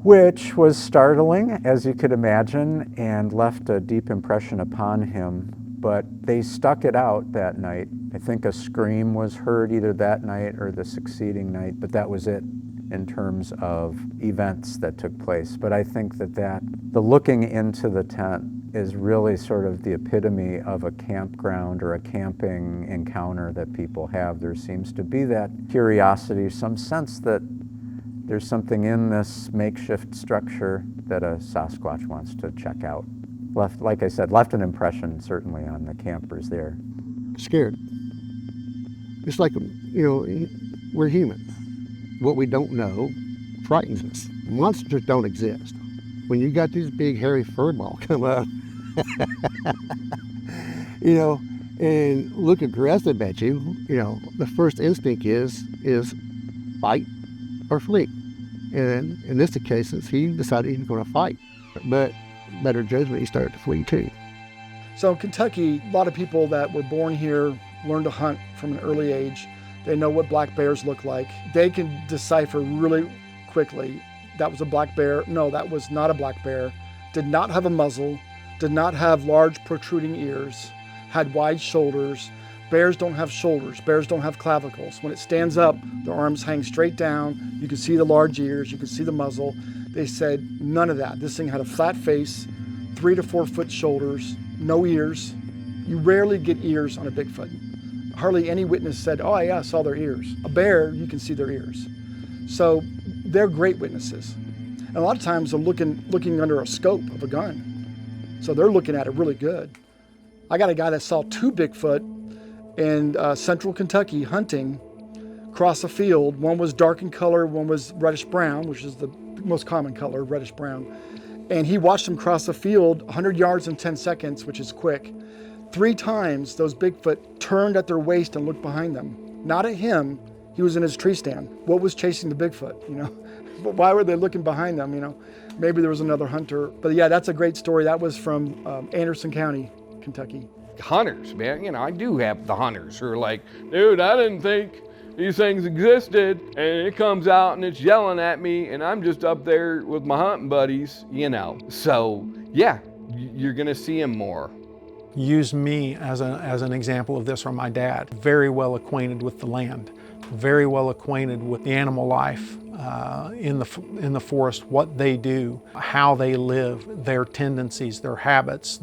which was startling, as you could imagine, and left a deep impression upon him. But they stuck it out that night. I think a scream was heard either that night or the succeeding night, but that was it in terms of events that took place. But I think that the looking into the tent is really sort of the epitome of a campground or a camping encounter that people have. There seems to be that curiosity, some sense that there's something in this makeshift structure that a Sasquatch wants to check out. Like I said, left an impression certainly on the campers there. Scared. It's like, we're human. What we don't know frightens us. Monsters don't exist. When you got these big hairy furball come up, and look aggressive at you, the first instinct is fight or flee. And in this case, he decided he was going to fight, but better judgment, he started to flee too. So in Kentucky, a lot of people that were born here learn to hunt from an early age. They know what black bears look like. They can decipher really quickly, that was a black bear. No, that was not a black bear. Did not have a muzzle, did not have large protruding ears, had wide shoulders. Bears don't have shoulders. Bears don't have clavicles. When it stands up, the arms hang straight down. You can see the large ears. You can see the muzzle. They said none of that. This thing had a flat face, 3 to 4 foot shoulders, no ears. You rarely get ears on a Bigfoot. Hardly any witness said, oh yeah, I saw their ears. A bear, you can see their ears. So they're great witnesses. And a lot of times they're looking under a scope of a gun. So they're looking at it really good. I got a guy that saw 2 Bigfoot in central Kentucky hunting across a field. One was dark in color, one was reddish brown, which is the most common color, reddish brown. And he watched them cross the field 100 yards in 10 seconds, which is quick. 3 times those Bigfoot turned at their waist and looked behind them. Not at him, he was in his tree stand. What was chasing the Bigfoot, But why were they looking behind them, Maybe there was another hunter. But yeah, that's a great story. That was from Anderson County, Kentucky. Hunters, man, I do have the hunters who are like, dude, I didn't think these things existed, and it comes out and it's yelling at me, and I'm just up there with my hunting buddies, So yeah, you're gonna see them more. Use me as an example of this, or my dad. Very well acquainted with the land, very well acquainted with the animal life in the forest, what they do, how they live, their tendencies, their habits,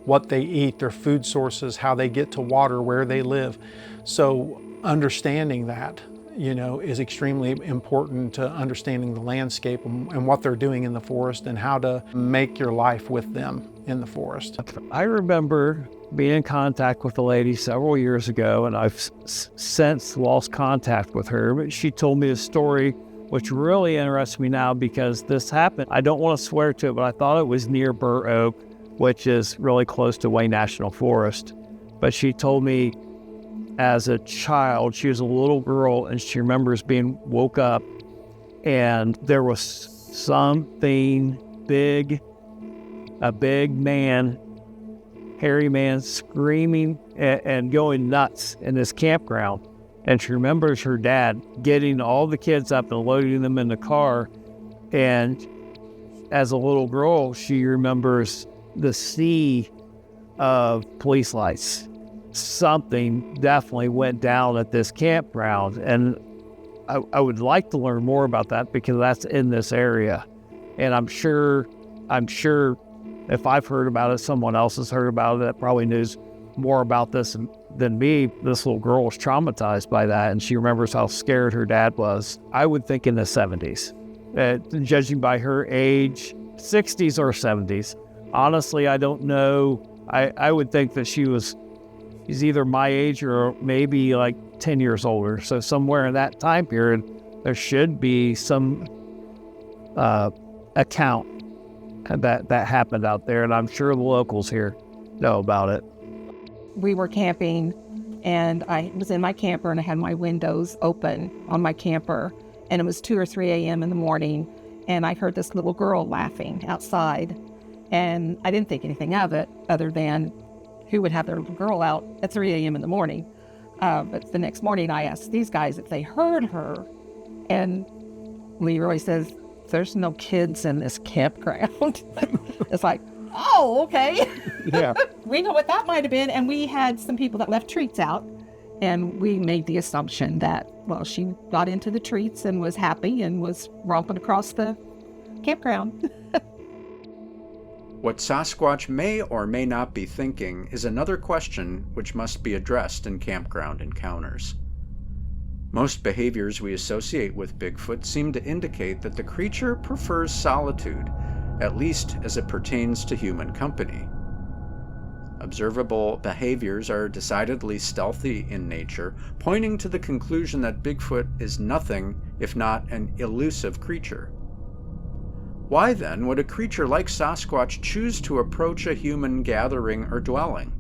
what they eat, their food sources, how they get to water, where they live. So understanding that, is extremely important to understanding the landscape and what they're doing in the forest and how to make your life with them in the forest. I remember being in contact with a lady several years ago, and I've since lost contact with her, but she told me a story which really interests me now because this happened. I don't want to swear to it, but I thought it was near Burr Oak, which is really close to Wayne National Forest. but she told me as a child, she was a little girl, and she remembers being woke up and there was something big, a big man, hairy man, screaming and going nuts in this campground. And she remembers her dad getting all the kids up and loading them in the car. And as a little girl, she remembers the sea of police lights. Something definitely went down at this campground. And I would like to learn more about that because that's in this area. And I'm sure if I've heard about it, someone else has heard about it that probably knows more about this than me. This little girl was traumatized by that, and she remembers how scared her dad was. I would think in the 70s. Judging by her age, 60s or 70s. Honestly, I don't know. I would think that she's either my age or maybe like 10 years older. So somewhere in that time period, there should be some account that happened out there, and I'm sure the locals here know about it. We were camping, and I was in my camper, and I had my windows open on my camper, and it was 2 or 3 a.m. in the morning, and I heard this little girl laughing outside, and I didn't think anything of it other than who would have their little girl out at 3 a.m. in the morning. But the next morning, I asked these guys if they heard her, and Leroy says, "There's no kids in this campground." It's like, oh, okay. Yeah. We know what that might have been. And we had some people that left treats out, and we made the assumption that, well, she got into the treats and was happy and was romping across the campground. What Sasquatch may or may not be thinking is another question which must be addressed in campground encounters. Most behaviors we associate with Bigfoot seem to indicate that the creature prefers solitude, at least as it pertains to human company. Observable behaviors are decidedly stealthy in nature, pointing to the conclusion that Bigfoot is nothing if not an elusive creature. Why then would a creature like Sasquatch choose to approach a human gathering or dwelling?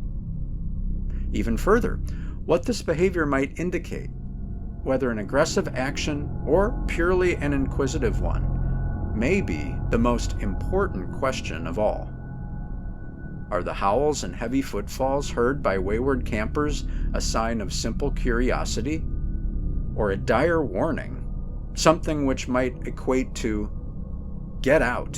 Even further, what this behavior might indicate, whether an aggressive action or purely an inquisitive one, may be the most important question of all. Are the howls and heavy footfalls heard by wayward campers a sign of simple curiosity, or a dire warning, something which might equate to "get out"?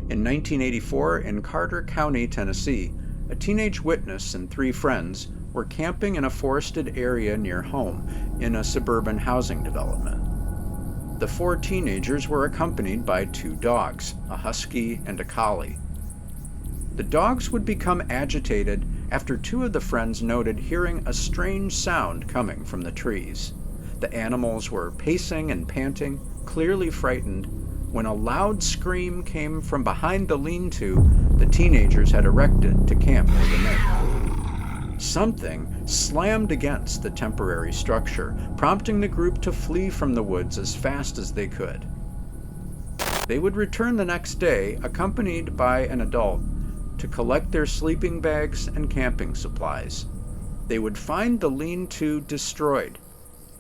In 1984, in Carter County, Tennessee, a teenage witness and 3 friends were camping in a forested area near home in a suburban housing development. The 4 teenagers were accompanied by 2 dogs, a husky and a collie. The dogs would become agitated after 2 of the friends noted hearing a strange sound coming from the trees. The animals were pacing and panting, clearly frightened, when a loud scream came from behind the lean-to the teenagers had erected to camp overnight. Something slammed against the temporary structure, prompting the group to flee from the woods as fast as they could. They would return the next day, accompanied by an adult, to collect their sleeping bags and camping supplies. They would find the lean-to destroyed,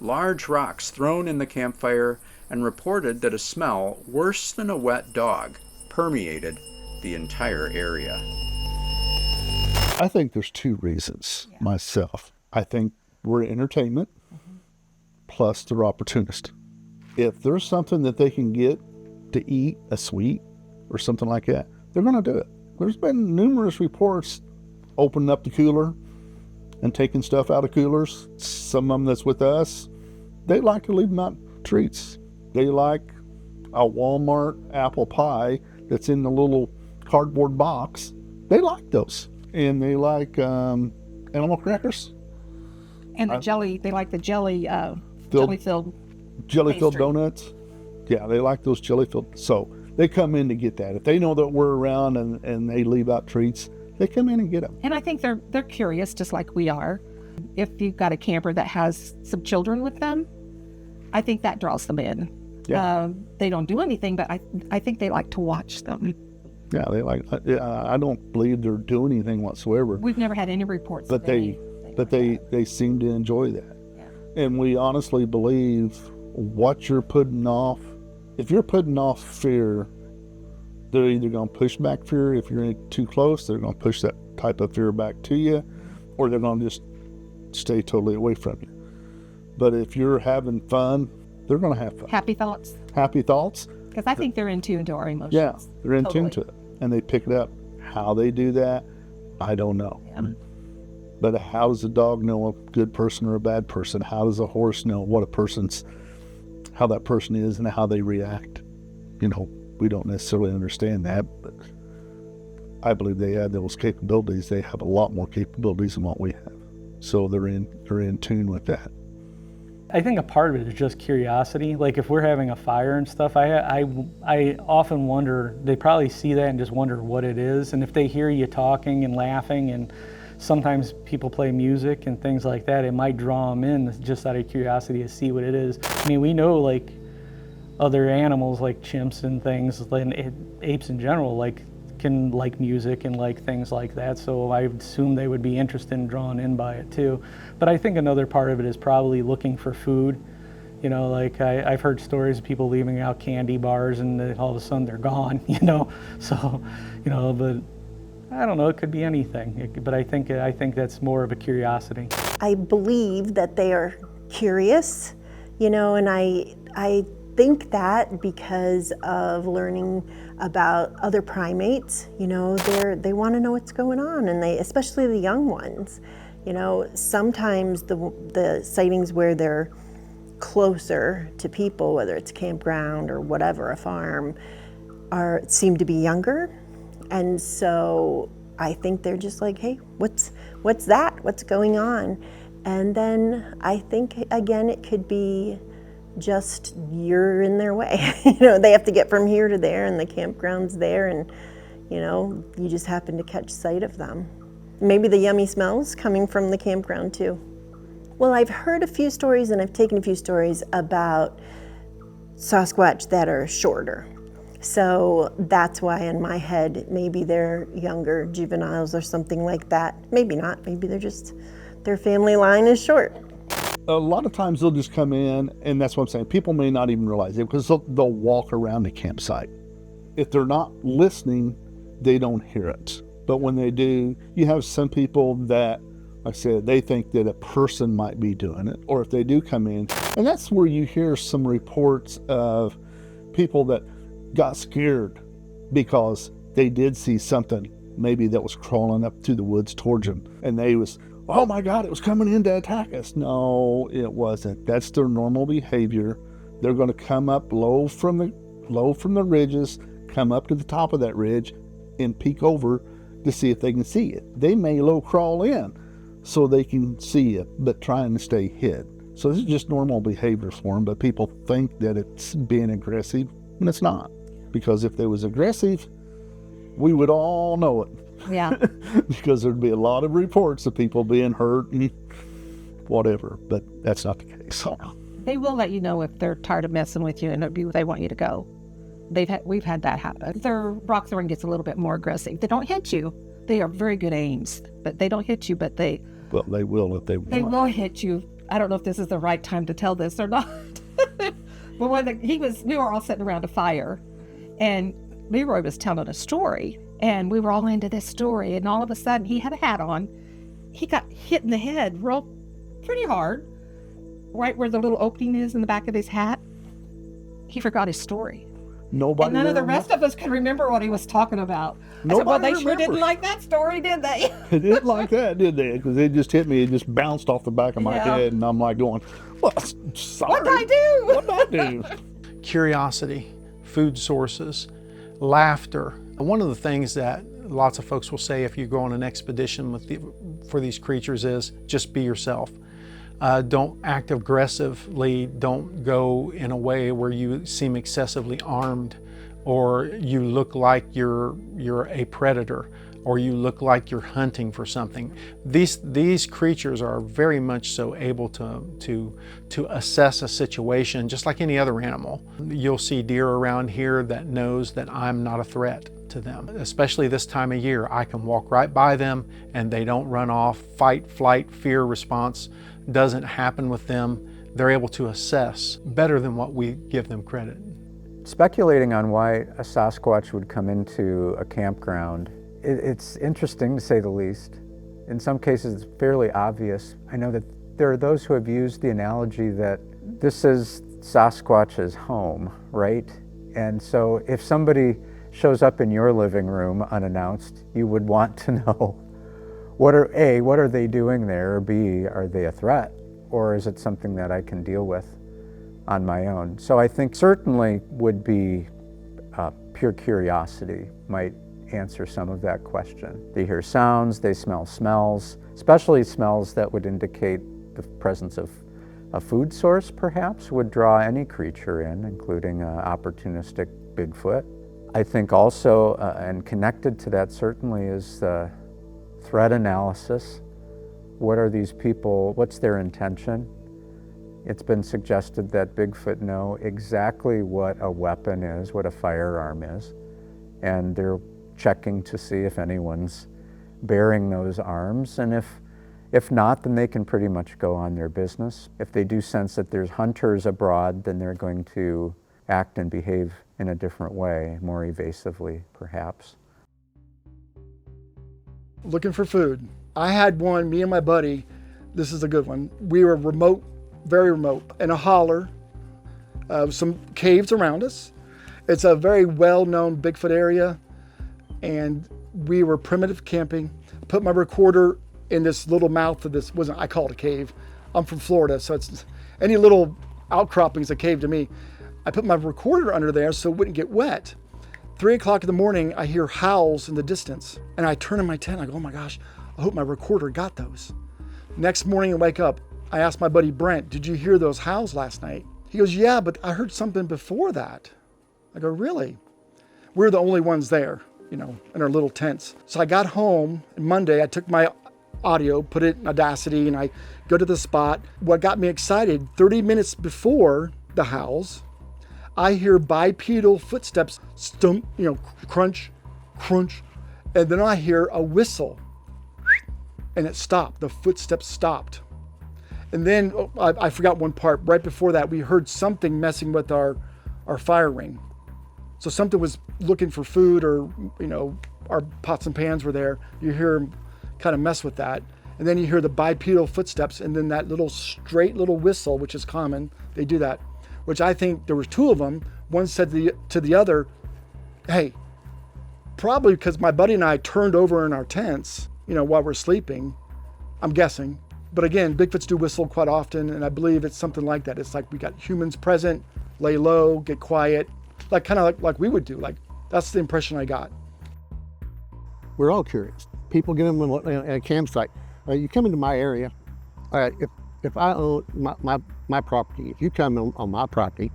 large rocks thrown in the campfire, and reported that a smell worse than a wet dog permeated the entire area. I think there's 2 reasons myself. I think we're entertainment, plus they're opportunists. If there's something that they can get to eat, a sweet or something like that, they're going to do it. There's been numerous reports opening up the cooler and taking stuff out of coolers. Some of them that's with us, they like to leave them out treats. They like a Walmart apple pie that's in the little cardboard box. They like those. And they like animal crackers. And the jelly, they like the jelly-filled donuts. Yeah, they like those jelly-filled. So they come in to get that. If they know that we're around and they leave out treats, they come in and get them. And I think they're curious, just like we are. If you've got a camper that has some children with them, I think that draws them in. Yeah. They don't do anything, but I think they like to watch them. Yeah, I don't believe they're doing anything whatsoever. We've never had any reports. But they seem to enjoy that. Yeah. And we honestly believe what you're putting off. If you're putting off fear, they're either going to push back fear. If you're too close, they're going to push that type of fear back to you, or they're going to just stay totally away from you. But if you're having fun, they're going to have fun. Happy thoughts. Happy thoughts. Because I think they're in tune to our emotions. Yeah, they're in tune to it. And they pick it up. How they do that, I don't know. Yeah. But how does a dog know a good person or a bad person? How does a horse know how that person is and how they react? You know, we don't necessarily understand that, but I believe they have those capabilities. They have a lot more capabilities than what we have. So they're in tune with that. I think a part of it is just curiosity. Like if we're having a fire and stuff, I often wonder, they probably see that and just wonder what it is. And if they hear you talking and laughing, and sometimes people play music and things like that, it might draw them in just out of curiosity to see what it is. I mean, we know like other animals like chimps and things, and apes in general, can like music and like things like that, so I assume they would be interested and drawn in by it too. But I think another part of it is probably looking for food. You know, like I've heard stories of people leaving out candy bars and then all of a sudden they're gone, you know. So, you know, but I don't know, it could be anything. But I think that's more of a curiosity. I believe that they are curious, you know, and I think that because of learning about other primates, you know, they want to know what's going on, and especially the young ones. You know, sometimes the sightings where they're closer to people, whether it's a campground or whatever, a farm, seem to be younger, and so I think they're just like, hey, what's that? What's going on? And then I think again it could be just you're in their way. You know, they have to get from here to there and the campground's there, and you know, you just happen to catch sight of them. Maybe the yummy smells coming from the campground too. Well, I've heard a few stories and I've taken a few stories about Sasquatch that are shorter. So that's why in my head, maybe they're younger juveniles or something like that. Maybe not, maybe their family line is short. A lot of times they'll just come in, and that's what I'm saying. People may not even realize it because they'll walk around the campsite. If they're not listening, they don't hear it. But when they do, you have some people that, like I said, they think that a person might be doing it, or if they do come in, and that's where you hear some reports of people that got scared because they did see something maybe that was crawling up through the woods towards them, and they was, oh my God, it was coming in to attack us. No, it wasn't. That's their normal behavior. They're going to come up low from the ridges, come up to the top of that ridge and peek over to see if they can see it. They may low crawl in so they can see it, but trying to stay hid. So this is just normal behavior for them, but people think that it's being aggressive, and it's not. Because if they was aggressive, we would all know it. Yeah. Because there'd be a lot of reports of people being hurt and whatever, but that's not the case. So. They will let you know if they're tired of messing with you and they want you to go. We've had that happen. Their rock throwing gets a little bit more aggressive. They don't hit you. They are very good aims, but they don't hit you, but well, they will if they want. They will hit you. I don't know if this is the right time to tell this or not. But we were all sitting around a fire, and Leroy was telling a story, and we were all into this story, and all of a sudden he had a hat on. He got hit in the head pretty hard, right where the little opening is in the back of his hat. He forgot his story. Nobody. And none of the rest of us could remember what he was talking about. I said, well, they sure didn't like that story, did they? They didn't like that, did they? Because it just hit me. It just bounced off the back of my head, and I'm like going, well, sorry. What'd I do? What'd I do? Curiosity, food sources, laughter. One of the things that lots of folks will say if you go on an expedition for these creatures is just be yourself. Don't act aggressively. Don't go in a way where you seem excessively armed, or you look like you're a predator, or you look like you're hunting for something. These creatures are very much so able to assess a situation just like any other animal. You'll see deer around here that knows that I'm not a threat to them. Especially this time of year, I can walk right by them and they don't run off. Fight, flight, fear response doesn't happen with them. They're able to assess better than what we give them credit. Speculating on why a Sasquatch would come into a campground, it's interesting to say the least. In some cases, it's fairly obvious. I know that there are those who have used the analogy that this is Sasquatch's home, right? And so if somebody shows up in your living room unannounced, you would want to know, what are they doing there? Or B, are they a threat? Or is it something that I can deal with on my own? So I think certainly would be pure curiosity might answer some of that question. They hear sounds, they smell smells, especially smells that would indicate the presence of a food source perhaps would draw any creature in, including opportunistic Bigfoot. I think also, and connected to that certainly, is the threat analysis. What are these people, what's their intention? It's been suggested that Bigfoot know exactly what a weapon is, what a firearm is, and they're checking to see if anyone's bearing those arms, and if not, then they can pretty much go on their business. If they do sense that there's hunters abroad, then they're going to act and behave in a different way, more evasively, perhaps. Looking for food. I had one, me and my buddy, this is a good one. We were remote, very remote, in a holler, some caves around us. It's a very well-known Bigfoot area, and we were primitive camping. I put my recorder in this little mouth of this, I call it a cave. I'm from Florida, so it's any little outcropping is a cave to me. I put my recorder under there so it wouldn't get wet. 3 o'clock in the morning, I hear howls in the distance, and I turn in my tent. I go, oh my gosh, I hope my recorder got those. Next morning I wake up, I asked my buddy Brent, did you hear those howls last night? He goes, yeah, but I heard something before that. I go, really? We're the only ones there, in our little tents. So I got home, and Monday I took my audio, put it in Audacity, and I go to the spot. What got me excited, 30 minutes before the howls, I hear bipedal footsteps stump, crunch, crunch, and then I hear a whistle, and it stopped. The footsteps stopped. And then I forgot one part. Right before that, we heard something messing with our fire ring. So something was looking for food, or our pots and pans were there. You hear them kind of mess with that, and then you hear the bipedal footsteps, and then that little straight little whistle, which is common. They do that, which I think there was two of them. One said to the other, hey, probably because my buddy and I turned over in our tents, while we're sleeping, I'm guessing. But again, Bigfoots do whistle quite often, and I believe it's something like that. It's like we got humans present, lay low, get quiet, like kind of like we would do. Like, that's the impression I got. We're all curious. People get them at a campsite. You come into my area. If I own my property, if you come on my property,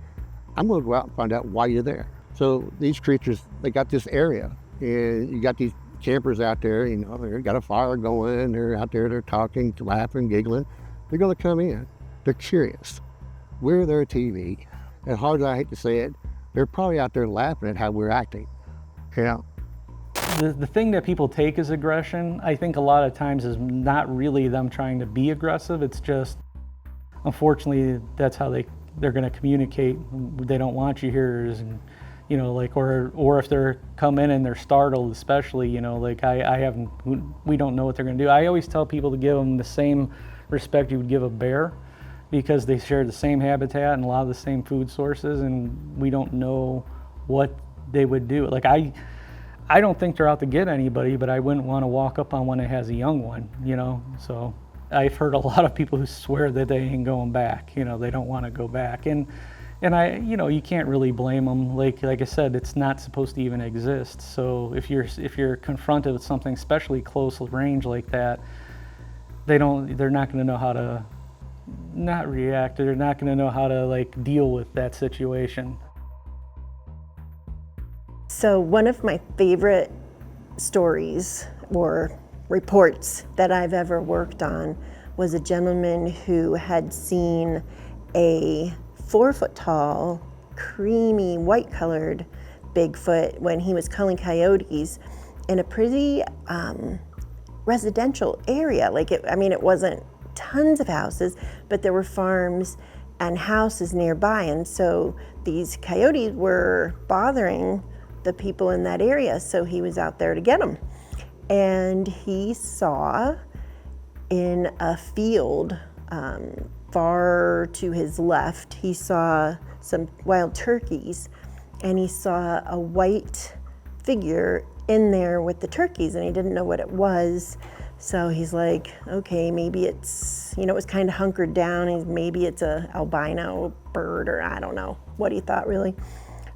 I'm going to go out and find out why you're there. So these creatures, they got this area, and you got these campers out there, they've got a fire going, they're out there, they're talking, laughing, giggling. They're going to come in. They're curious. We're their TV. As hard as I hate to say it, they're probably out there laughing at how we're acting. Yeah. The thing that people take as aggression, I think a lot of times is not really them trying to be aggressive. It's just, unfortunately, that's how they're going to communicate. They don't want you here, and or if they're come in and they're startled, especially, we don't know what they're going to do. I always tell people to give them the same respect you would give a bear, because they share the same habitat and a lot of the same food sources, and we don't know what they would do. Like, I don't think they're out to get anybody, but I wouldn't want to walk up on one that has a young one, so I've heard a lot of people who swear that they ain't going back, they don't want to go back, and I, you can't really blame them. Like I said, it's not supposed to even exist. So if you're confronted with something, especially close range like that, they're not going to know how to not react. They're not going to know how to deal with that situation. So one of my favorite stories or reports that I've ever worked on was a gentleman who had seen a 4-foot tall, creamy, white-colored Bigfoot when he was culling coyotes in a pretty residential area. Like it wasn't tons of houses, but there were farms and houses nearby, and so these coyotes were bothering the people in that area, so he was out there to get them. And he saw in a field far to his left, he saw some wild turkeys, and he saw a white figure in there with the turkeys, and he didn't know what it was. So he's like, okay, maybe it's, it was kind of hunkered down. Maybe it's a albino bird, or I don't know what he thought really.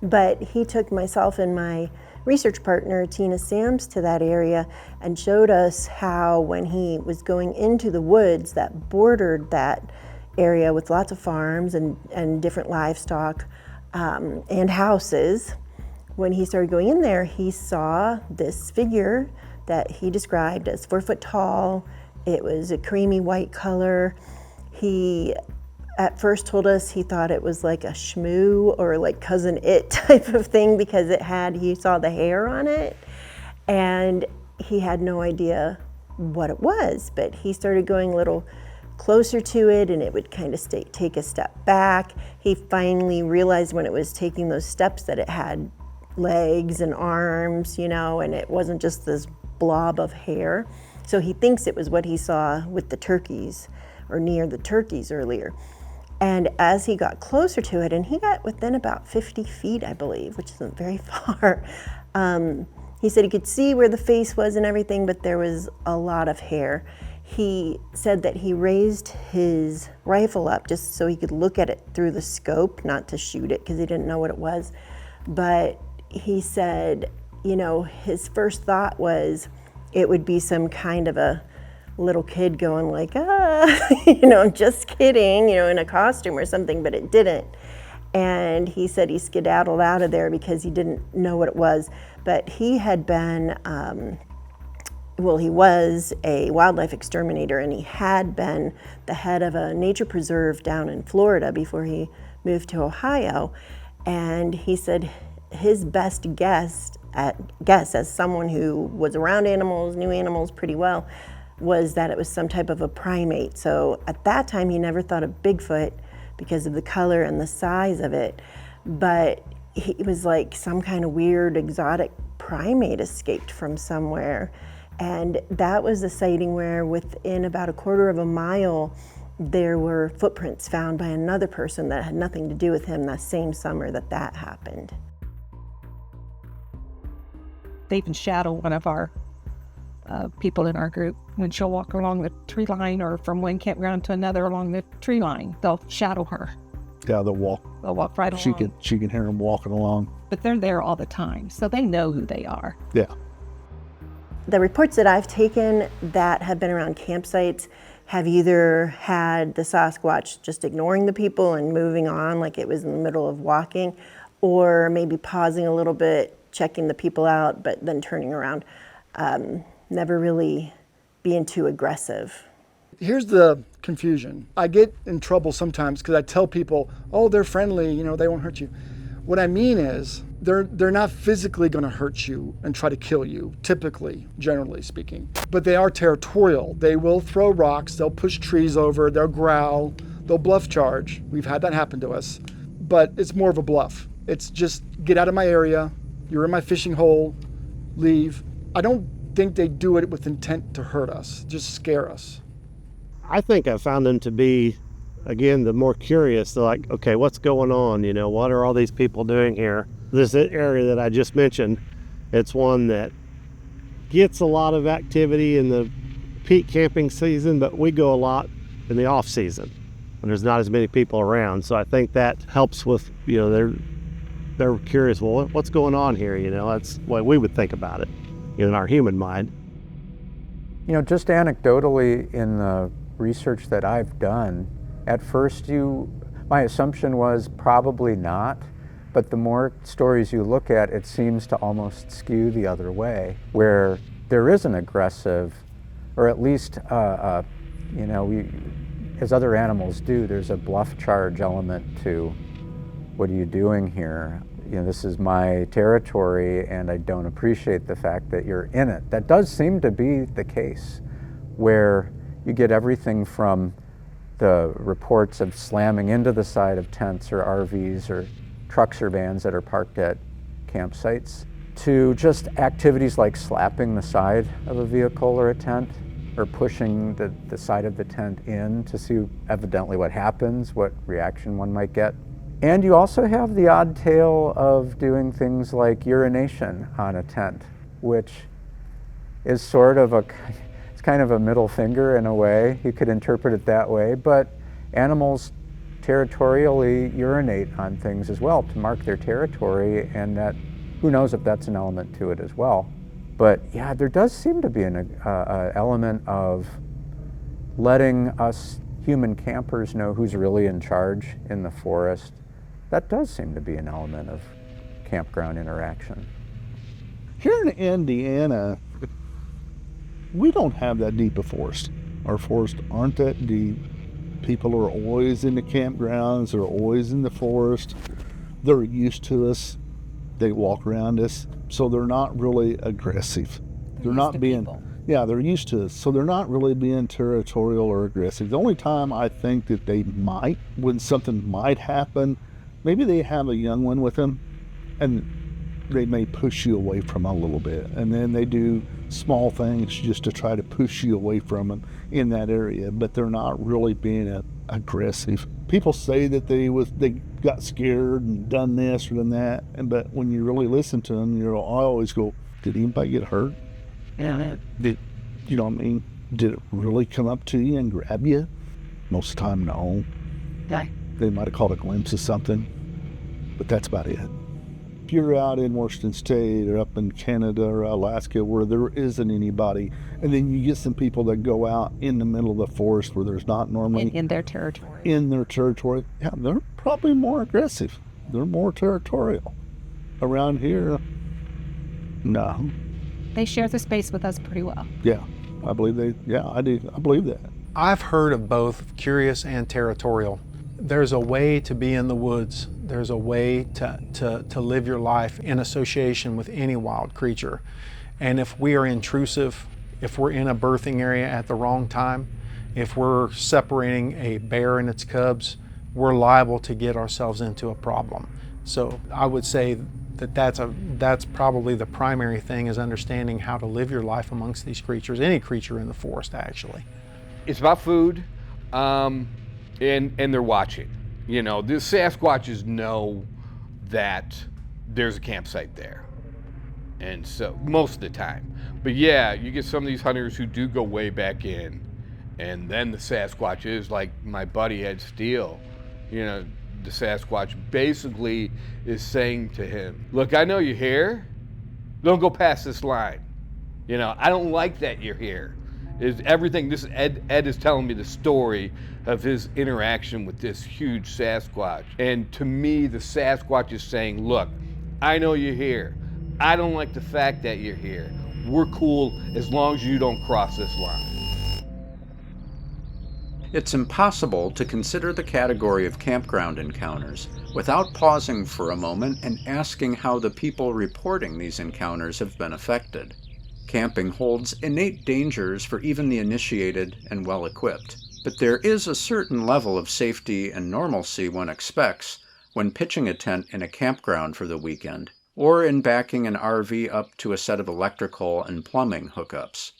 But he took myself and my research partner, Tina Sams, to that area and showed us how when he was going into the woods that bordered that area with lots of farms and different livestock and houses, when he started going in there, he saw this figure that he described as 4 foot tall. It was a creamy white color. He at first told us he thought it was like a shmoo or like Cousin It type of thing because he saw the hair on it, and he had no idea what it was, but he started going a little closer to it and it would kind of take a step back. He finally realized when it was taking those steps that it had legs and arms, and it wasn't just this blob of hair. So he thinks it was what he saw with the turkeys or near the turkeys earlier. And as he got closer to it, and he got within about 50 feet, I believe, which isn't very far, he said he could see where the face was and everything, but there was a lot of hair. He said that he raised his rifle up just so he could look at it through the scope, not to shoot it because he didn't know what it was. But he said, his first thought was it would be some kind of a little kid going like, just kidding, in a costume or something, but it didn't. And he said he skedaddled out of there because he didn't know what it was. But he had been, he was a wildlife exterminator, and he had been the head of a nature preserve down in Florida before he moved to Ohio. And he said his best guess as someone who was around animals, knew animals pretty well, was that it was some type of a primate. So at that time he never thought of Bigfoot because of the color and the size of it, but it was like some kind of weird exotic primate escaped from somewhere. And that was a sighting where within about a quarter of a mile there were footprints found by another person that had nothing to do with him that same summer that happened. They even shadow one of our people in our group when she'll walk along the tree line or from one campground to another along the tree line. They'll shadow her. Yeah, they'll walk. They'll walk right along. She can hear them walking along. But they're there all the time, so they know who they are. Yeah. The reports that I've taken that have been around campsites have either had the Sasquatch just ignoring the people and moving on like it was in the middle of walking, or maybe pausing a little bit, checking the people out, but then turning around. Never really being too aggressive. Here's the confusion. I get in trouble sometimes because I tell people, oh, they're friendly, they won't hurt you. What I mean is they're not physically going to hurt you and try to kill you, typically, generally speaking. But they are territorial. They will throw rocks, they'll push trees over, they'll growl, they'll bluff charge. We've had that happen to us. But it's more of a bluff. It's just get out of my area, you're in my fishing hole, leave. I don't think they do it with intent to hurt us, just scare us. I think I found them to be, again, the more curious. They're like, okay, what's going on? What are all these people doing here? This area that I just mentioned, it's one that gets a lot of activity in the peak camping season, but we go a lot in the off season when there's not as many people around. So I think that helps with, they're curious, well, what's going on here? That's what we would think about it in our human mind. Just anecdotally in the research that I've done, at first my assumption was probably not, but the more stories you look at, it seems to almost skew the other way, where there is an aggressive, or at least, as other animals do, there's a bluff charge element to what are you doing here? this is my territory and I don't appreciate the fact that you're in it. That does seem to be the case, where you get everything from the reports of slamming into the side of tents or RVs or trucks or vans that are parked at campsites, to just activities like slapping the side of a vehicle or a tent, or pushing the side of the tent in to see evidently what happens, what reaction one might get. And you also have the odd tale of doing things like urination on a tent, which is sort of it's kind of a middle finger in a way. You could interpret it that way, but animals territorially urinate on things as well to mark their territory, and that, who knows if that's an element to it as well. But yeah, there does seem to be an element of letting us human campers know who's really in charge in the forest. That does seem to be an element of campground interaction. Here in Indiana, we don't have that deep a forest. Our forests aren't that deep. People are always in the campgrounds, they're always in the forest. They're used to us. They walk around us, so they're not really aggressive. They're not being, yeah, they're used to us, so they're not really being territorial or aggressive. The only time I think that they might, when something might happen, maybe they have a young one with them, and they may push you away from them a little bit, and then they do small things just to try to push you away from them in that area, but they're not really being aggressive. People say that they got scared and done this or done that, but when you really listen to them, I always go, did anybody get hurt? Yeah. Did, you know what I mean? Did it really come up to you and grab you? Most of the time, no. Yeah. They might have caught a glimpse of something, but that's about it. If you're out in Washington State or up in Canada or Alaska where there isn't anybody, and then you get some people that go out in the middle of the forest where there's not normally... In their territory. In their territory, yeah, they're probably more aggressive. They're more territorial. Around here, no. They share the space with us pretty well. Yeah, I believe I do. I believe that. I've heard of both curious and territorial. There's a way to be in the woods. There's a way to live your life in association with any wild creature. And if we are intrusive, if we're in a birthing area at the wrong time, if we're separating a bear and its cubs, we're liable to get ourselves into a problem. So I would say that's probably the primary thing, is understanding how to live your life amongst these creatures, any creature in the forest actually. It's about food, and they're watching. The Sasquatches know that there's a campsite there, and so most of the time. But yeah, you get some of these hunters who do go way back in, and then the Sasquatch is like my buddy Ed Steele. The Sasquatch basically is saying to him, look, I know you're here. Don't go past this line. I don't like that you're here. Is everything this Ed is telling me the story of his interaction with this huge Sasquatch. And to me, the Sasquatch is saying, look, I know you're here. I don't like the fact that you're here. We're cool as long as you don't cross this line. It's impossible to consider the category of campground encounters without pausing for a moment and asking how the people reporting these encounters have been affected. Camping holds innate dangers for even the initiated and well-equipped, but there is a certain level of safety and normalcy one expects when pitching a tent in a campground for the weekend, or in backing an RV up to a set of electrical and plumbing hookups.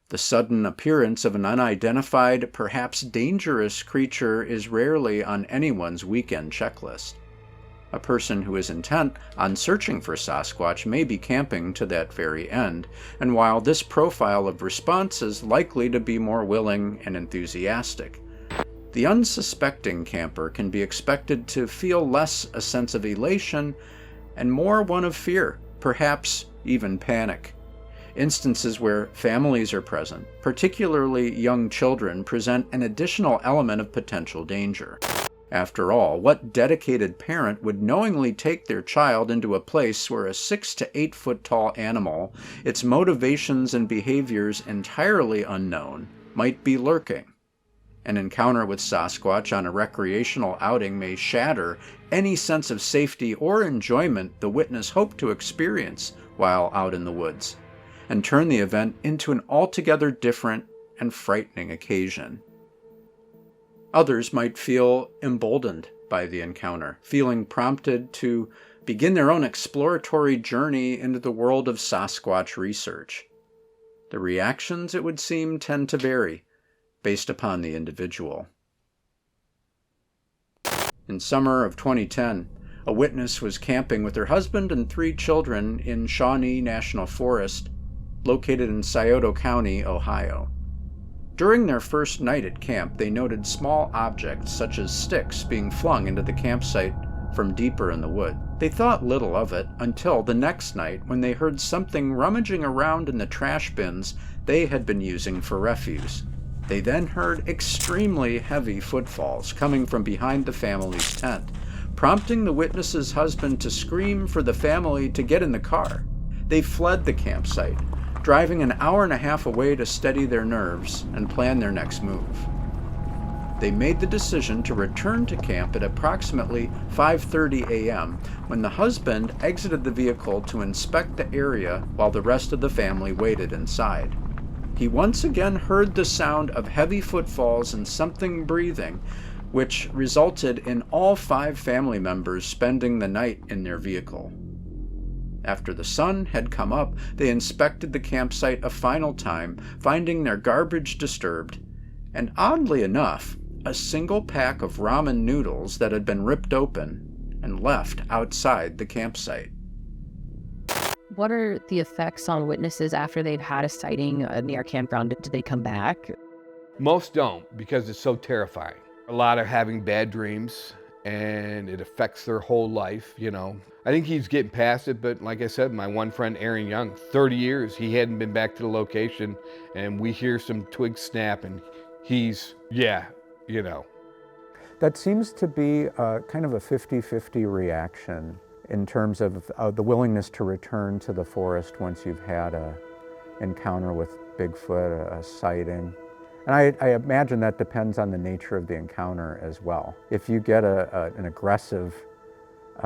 The sudden appearance of an unidentified, perhaps dangerous creature is rarely on anyone's weekend checklist. A person who is intent on searching for Sasquatch may be camping to that very end, and while this profile of response is likely to be more willing and enthusiastic, the unsuspecting camper can be expected to feel less a sense of elation and more one of fear, perhaps even panic. Instances where families are present, particularly young children, present an additional element of potential danger. After all, what dedicated parent would knowingly take their child into a place where a 6 to 8 foot tall animal, its motivations and behaviors entirely unknown, might be lurking? An encounter with Sasquatch on a recreational outing may shatter any sense of safety or enjoyment the witness hoped to experience while out in the woods, and turn the event into an altogether different and frightening occasion. Others might feel emboldened by the encounter, feeling prompted to begin their own exploratory journey into the world of Sasquatch research. The reactions, it would seem, tend to vary based upon the individual. In summer of 2010, a witness was camping with her husband and 3 children in Shawnee National Forest, located in Scioto County, Ohio. During their first night at camp, they noted small objects such as sticks being flung into the campsite from deeper in the wood. They thought little of it until the next night when they heard something rummaging around in the trash bins they had been using for refuse. They then heard extremely heavy footfalls coming from behind the family's tent, prompting the witness's husband to scream for the family to get in the car. They fled the campsite, driving an hour and a half away to steady their nerves and plan their next move. They made the decision to return to camp at approximately 5:30 a.m. when the husband exited the vehicle to inspect the area while the rest of the family waited inside. He once again heard the sound of heavy footfalls and something breathing, which resulted in all 5 family members spending the night in their vehicle. After the sun had come up, they inspected the campsite a final time, finding their garbage disturbed, and oddly enough, a single pack of ramen noodles that had been ripped open and left outside the campsite. What are the effects on witnesses after they've had a sighting near campground? Do they come back? Most don't, because it's so terrifying. A lot are having bad dreams, and it affects their whole life, you know. I think he's getting past it, but like I said, my one friend, Aaron Young, 30 years, he hadn't been back to the location, and we hear some twigs snap, and he's, yeah, you know. That seems to be kind of a 50-50 reaction in terms of the willingness to return to the forest once you've had an encounter with Bigfoot, a sighting. And I imagine that depends on the nature of the encounter as well. If you get an aggressive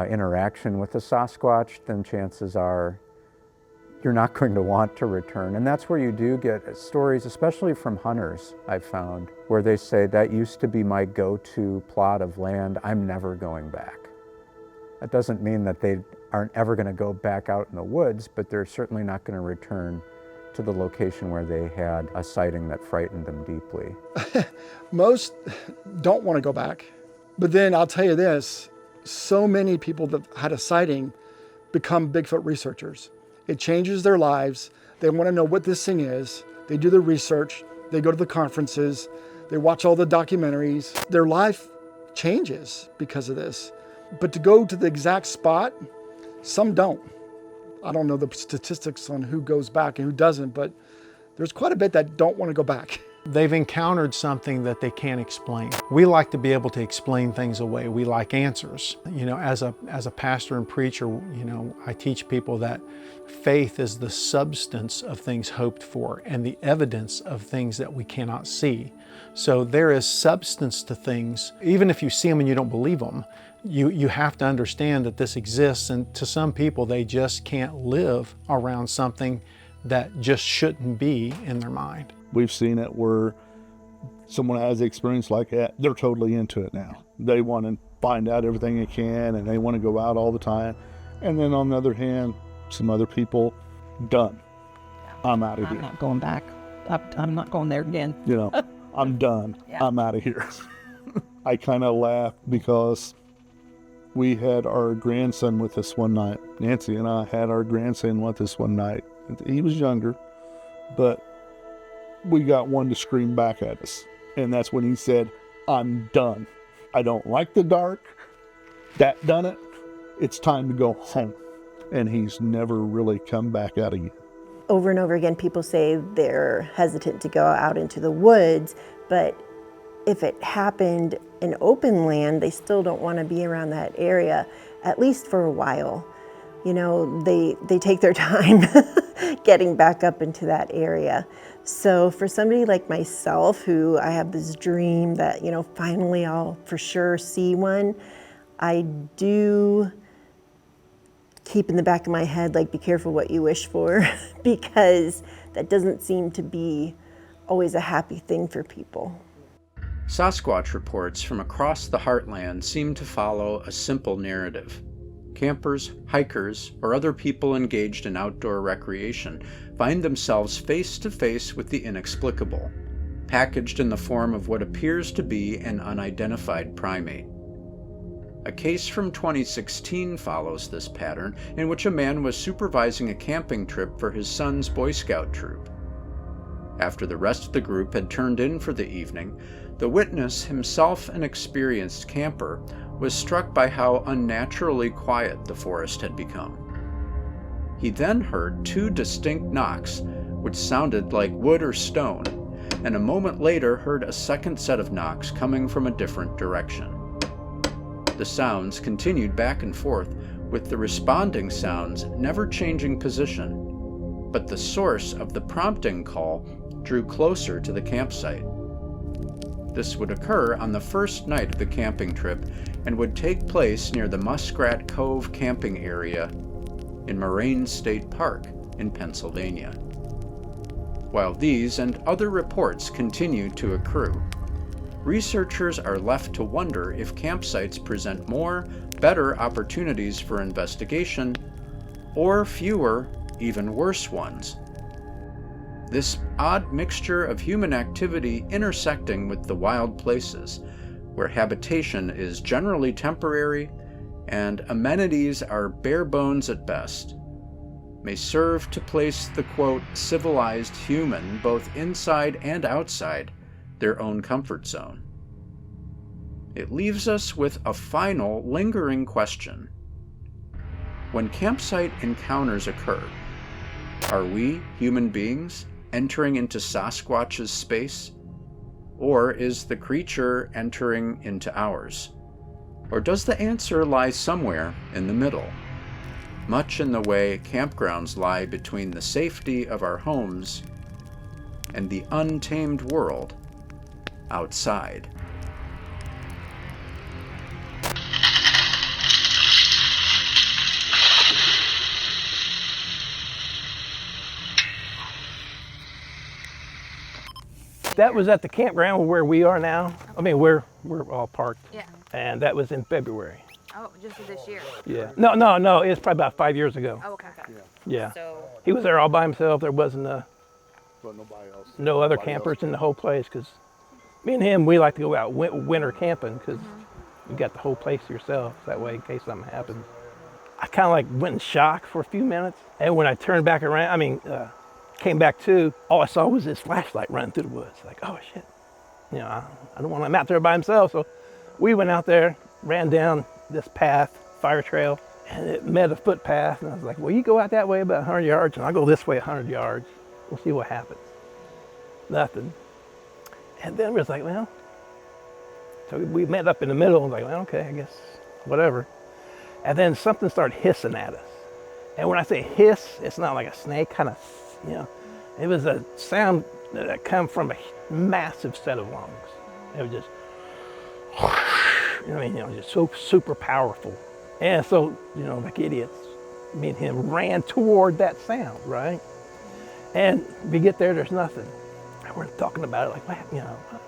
interaction with the Sasquatch, then chances are you're not going to want to return. And that's where you do get stories, especially from hunters, I've found, where they say, that used to be my go-to plot of land, I'm never going back. That doesn't mean that they aren't ever going to go back out in the woods, but they're certainly not going to return to the location where they had a sighting that frightened them deeply. Most don't want to go back. But then I'll tell you this, so many people that had a sighting become Bigfoot researchers. It changes their lives. They want to know what this thing is. They do the research. They go to the conferences. They watch all the documentaries. Their life changes because of this. But to go to the exact spot, some don't. I don't know the statistics on who goes back and who doesn't, but there's quite a bit that don't want to go back. They've encountered something that they can't explain. We like to be able to explain things away. We like answers. You know, as a pastor and preacher, you know, I teach people that faith is the substance of things hoped for and the evidence of things that we cannot see. So there is substance to things. Even if you see them and you don't believe them, you have to understand that this exists, and to some people, they just can't live around something that just shouldn't be in their mind. We've seen it where someone has experience like that, they're totally into it now. They want to find out everything they can, and they want to go out all the time. And then on the other hand, some other people, done. I'm out of here. I'm not going back. I'm not going there again. You know, I'm done. Yeah. I'm out of here. I kind of laughed because we had our grandson with us one night. Nancy and I had our grandson with us one night. He was younger, but we got one to scream back at us. And that's when he said, I'm done. I don't like the dark. That done it. It's time to go home. And he's never really come back out again. Over and over again, people say they're hesitant to go out into the woods, but if it happened in open land, they still don't want to be around that area, at least for a while. You know, they take their time. getting back up into that area. So for somebody like myself, who I have this dream that, finally I'll for sure see one, I do keep in the back of my head, like, be careful what you wish for, because that doesn't seem to be always a happy thing for people. Sasquatch reports from across the heartland seem to follow a simple narrative. Campers, hikers, or other people engaged in outdoor recreation find themselves face to face with the inexplicable, packaged in the form of what appears to be an unidentified primate. A case from 2016 follows this pattern, in which a man was supervising a camping trip for his son's Boy Scout troop. After the rest of the group had turned in for the evening, the witness, himself an experienced camper, was struck by how unnaturally quiet the forest had become. He then heard two distinct knocks, which sounded like wood or stone, and a moment later heard a second set of knocks coming from a different direction. The sounds continued back and forth, with the responding sounds never changing position, but the source of the prompting call drew closer to the campsite. This would occur on the first night of the camping trip and would take place near the Muskrat Cove camping area in Moraine State Park in Pennsylvania. While these and other reports continue to accrue, researchers are left to wonder if campsites present more, better opportunities for investigation, or fewer, even worse ones. This odd mixture of human activity intersecting with the wild places, where habitation is generally temporary and amenities are bare bones at best, may serve to place the, quote, civilized human both inside and outside their own comfort zone. It leaves us with a final, lingering question. When campsite encounters occur, are we, human beings, entering into Sasquatch's space? Or is the creature entering into ours? Or does the answer lie somewhere in the middle? Much in the way campgrounds lie between the safety of our homes and the untamed world outside. That was at the campground where we are now. I mean, we're all parked. Yeah. And that was in February. Oh, just this year? Yeah. No. It was probably about 5 years ago. Oh, okay. Yeah. So he was there all by himself. There wasn't nobody else. No other campers in the whole place, because me and him, we like to go out winter camping because you got the whole place to yourself. That way, in case something happens. I kind of like went in shock for a few minutes. And when I turned back around, came back to, all I saw was this flashlight running through the woods. Like, oh shit, I don't want him out there by himself. So we went out there, ran down this path, fire trail, and it met a footpath. And I was like, well, you go out that way about 100 yards, and I'll go this way 100 yards. We'll see what happens. Nothing. And then we was like, well, so we met up in the middle. And like, well, okay, I guess, whatever. And then something started hissing at us. And when I say hiss, it's not like a snake kind of, it was a sound that come from a massive set of lungs. It was just, just so super powerful. And so, like idiots, me and him ran toward that sound, right? And we get there, there's nothing. And we're talking about it like,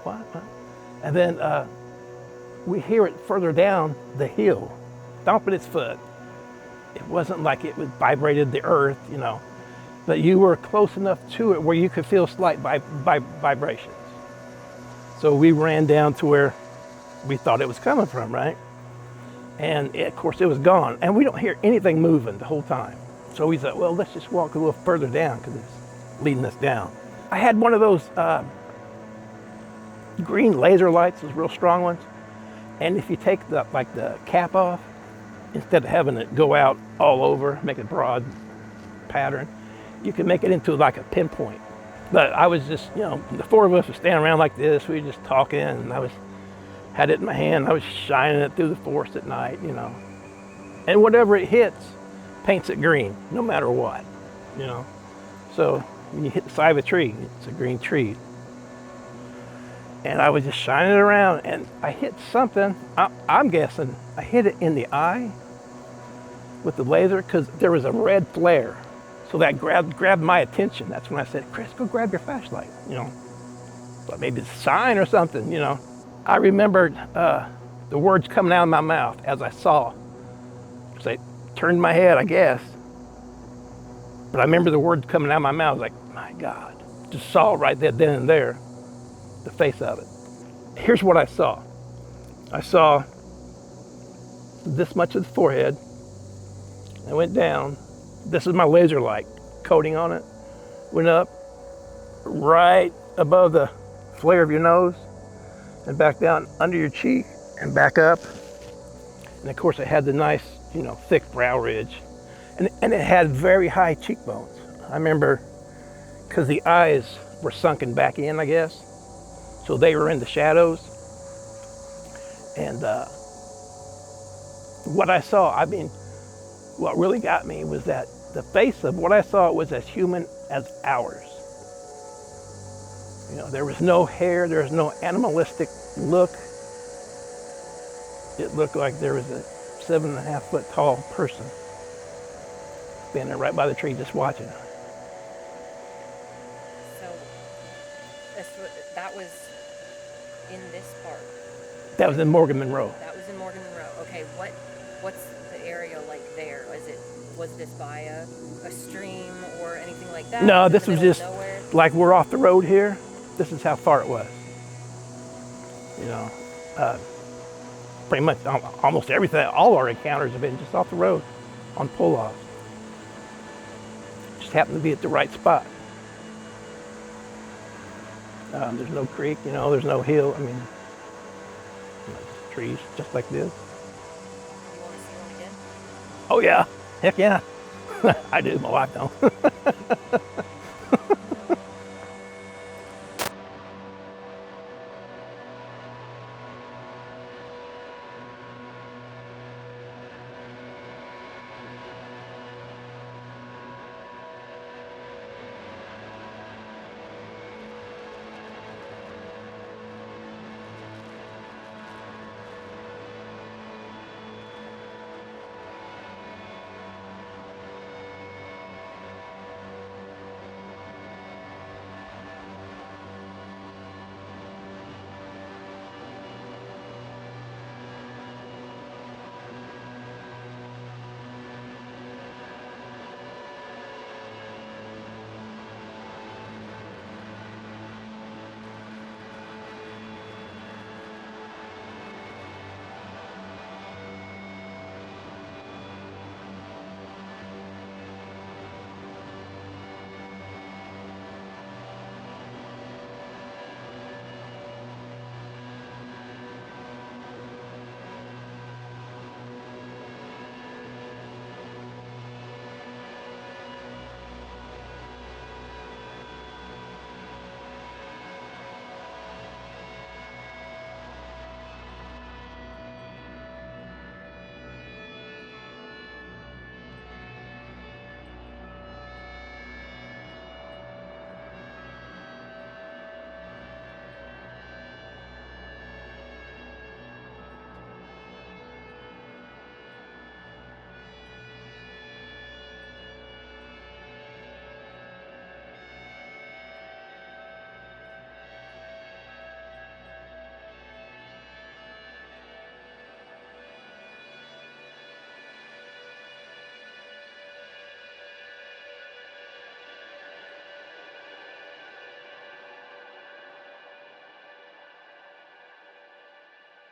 what? And then we hear it further down the hill, stomping its foot. It wasn't like it vibrated the earth, but you were close enough to it where you could feel slight vibrations. So we ran down to where we thought it was coming from, right? And of course it was gone. And we don't hear anything moving the whole time. So we thought, well, let's just walk a little further down because it's leading us down. I had one of those green laser lights, those real strong ones. And if you take the cap off, instead of having it go out all over, make a broad pattern, you can make it into like a pinpoint. But I was just, the four of us were standing around like this, we were just talking, and I had it in my hand, I was shining it through the forest at night, And whatever it hits, paints it green, no matter what, So when you hit the side of a tree, it's a green tree. And I was just shining it around, and I hit something. I'm guessing I hit it in the eye with the laser, because there was a red flare. So that grabbed my attention. That's when I said, Chris, go grab your flashlight, you know. But maybe it's a sign or something, you know. I remembered the words coming out of my mouth as I saw. So I turned my head, I guess. But I remember the words coming out of my mouth, like, my God. Just saw right there, then and there, the face of it. Here's what I saw. I saw this much of the forehead. I went down. This is my laser light coating on it. Went up right above the flare of your nose and back down under your cheek and back up. And of course it had the nice, you know, thick brow ridge. And it had very high cheekbones. I remember, because the eyes were sunken back in, I guess. So they were in the shadows. And what I saw, I mean, what really got me was that the face of what I saw was as human as ours. You know, there was no hair, there was no animalistic look. It looked like there was a 7.5 foot tall person standing right by the tree just watching it. So that was in this park? That was in Morgan Monroe. That was in Morgan Monroe. Okay, what's the area like there? Was this by a stream or anything like that? No, this was just like we're off the road here. This is how far it was. You know, pretty much almost everything, all our encounters have been just off the road on pull-offs. Just happened to be at the right spot. There's no creek, you know, there's no hill. I mean, you know, just trees just like this. You want to see one again? Oh yeah, heck yeah. I do, my wife don't.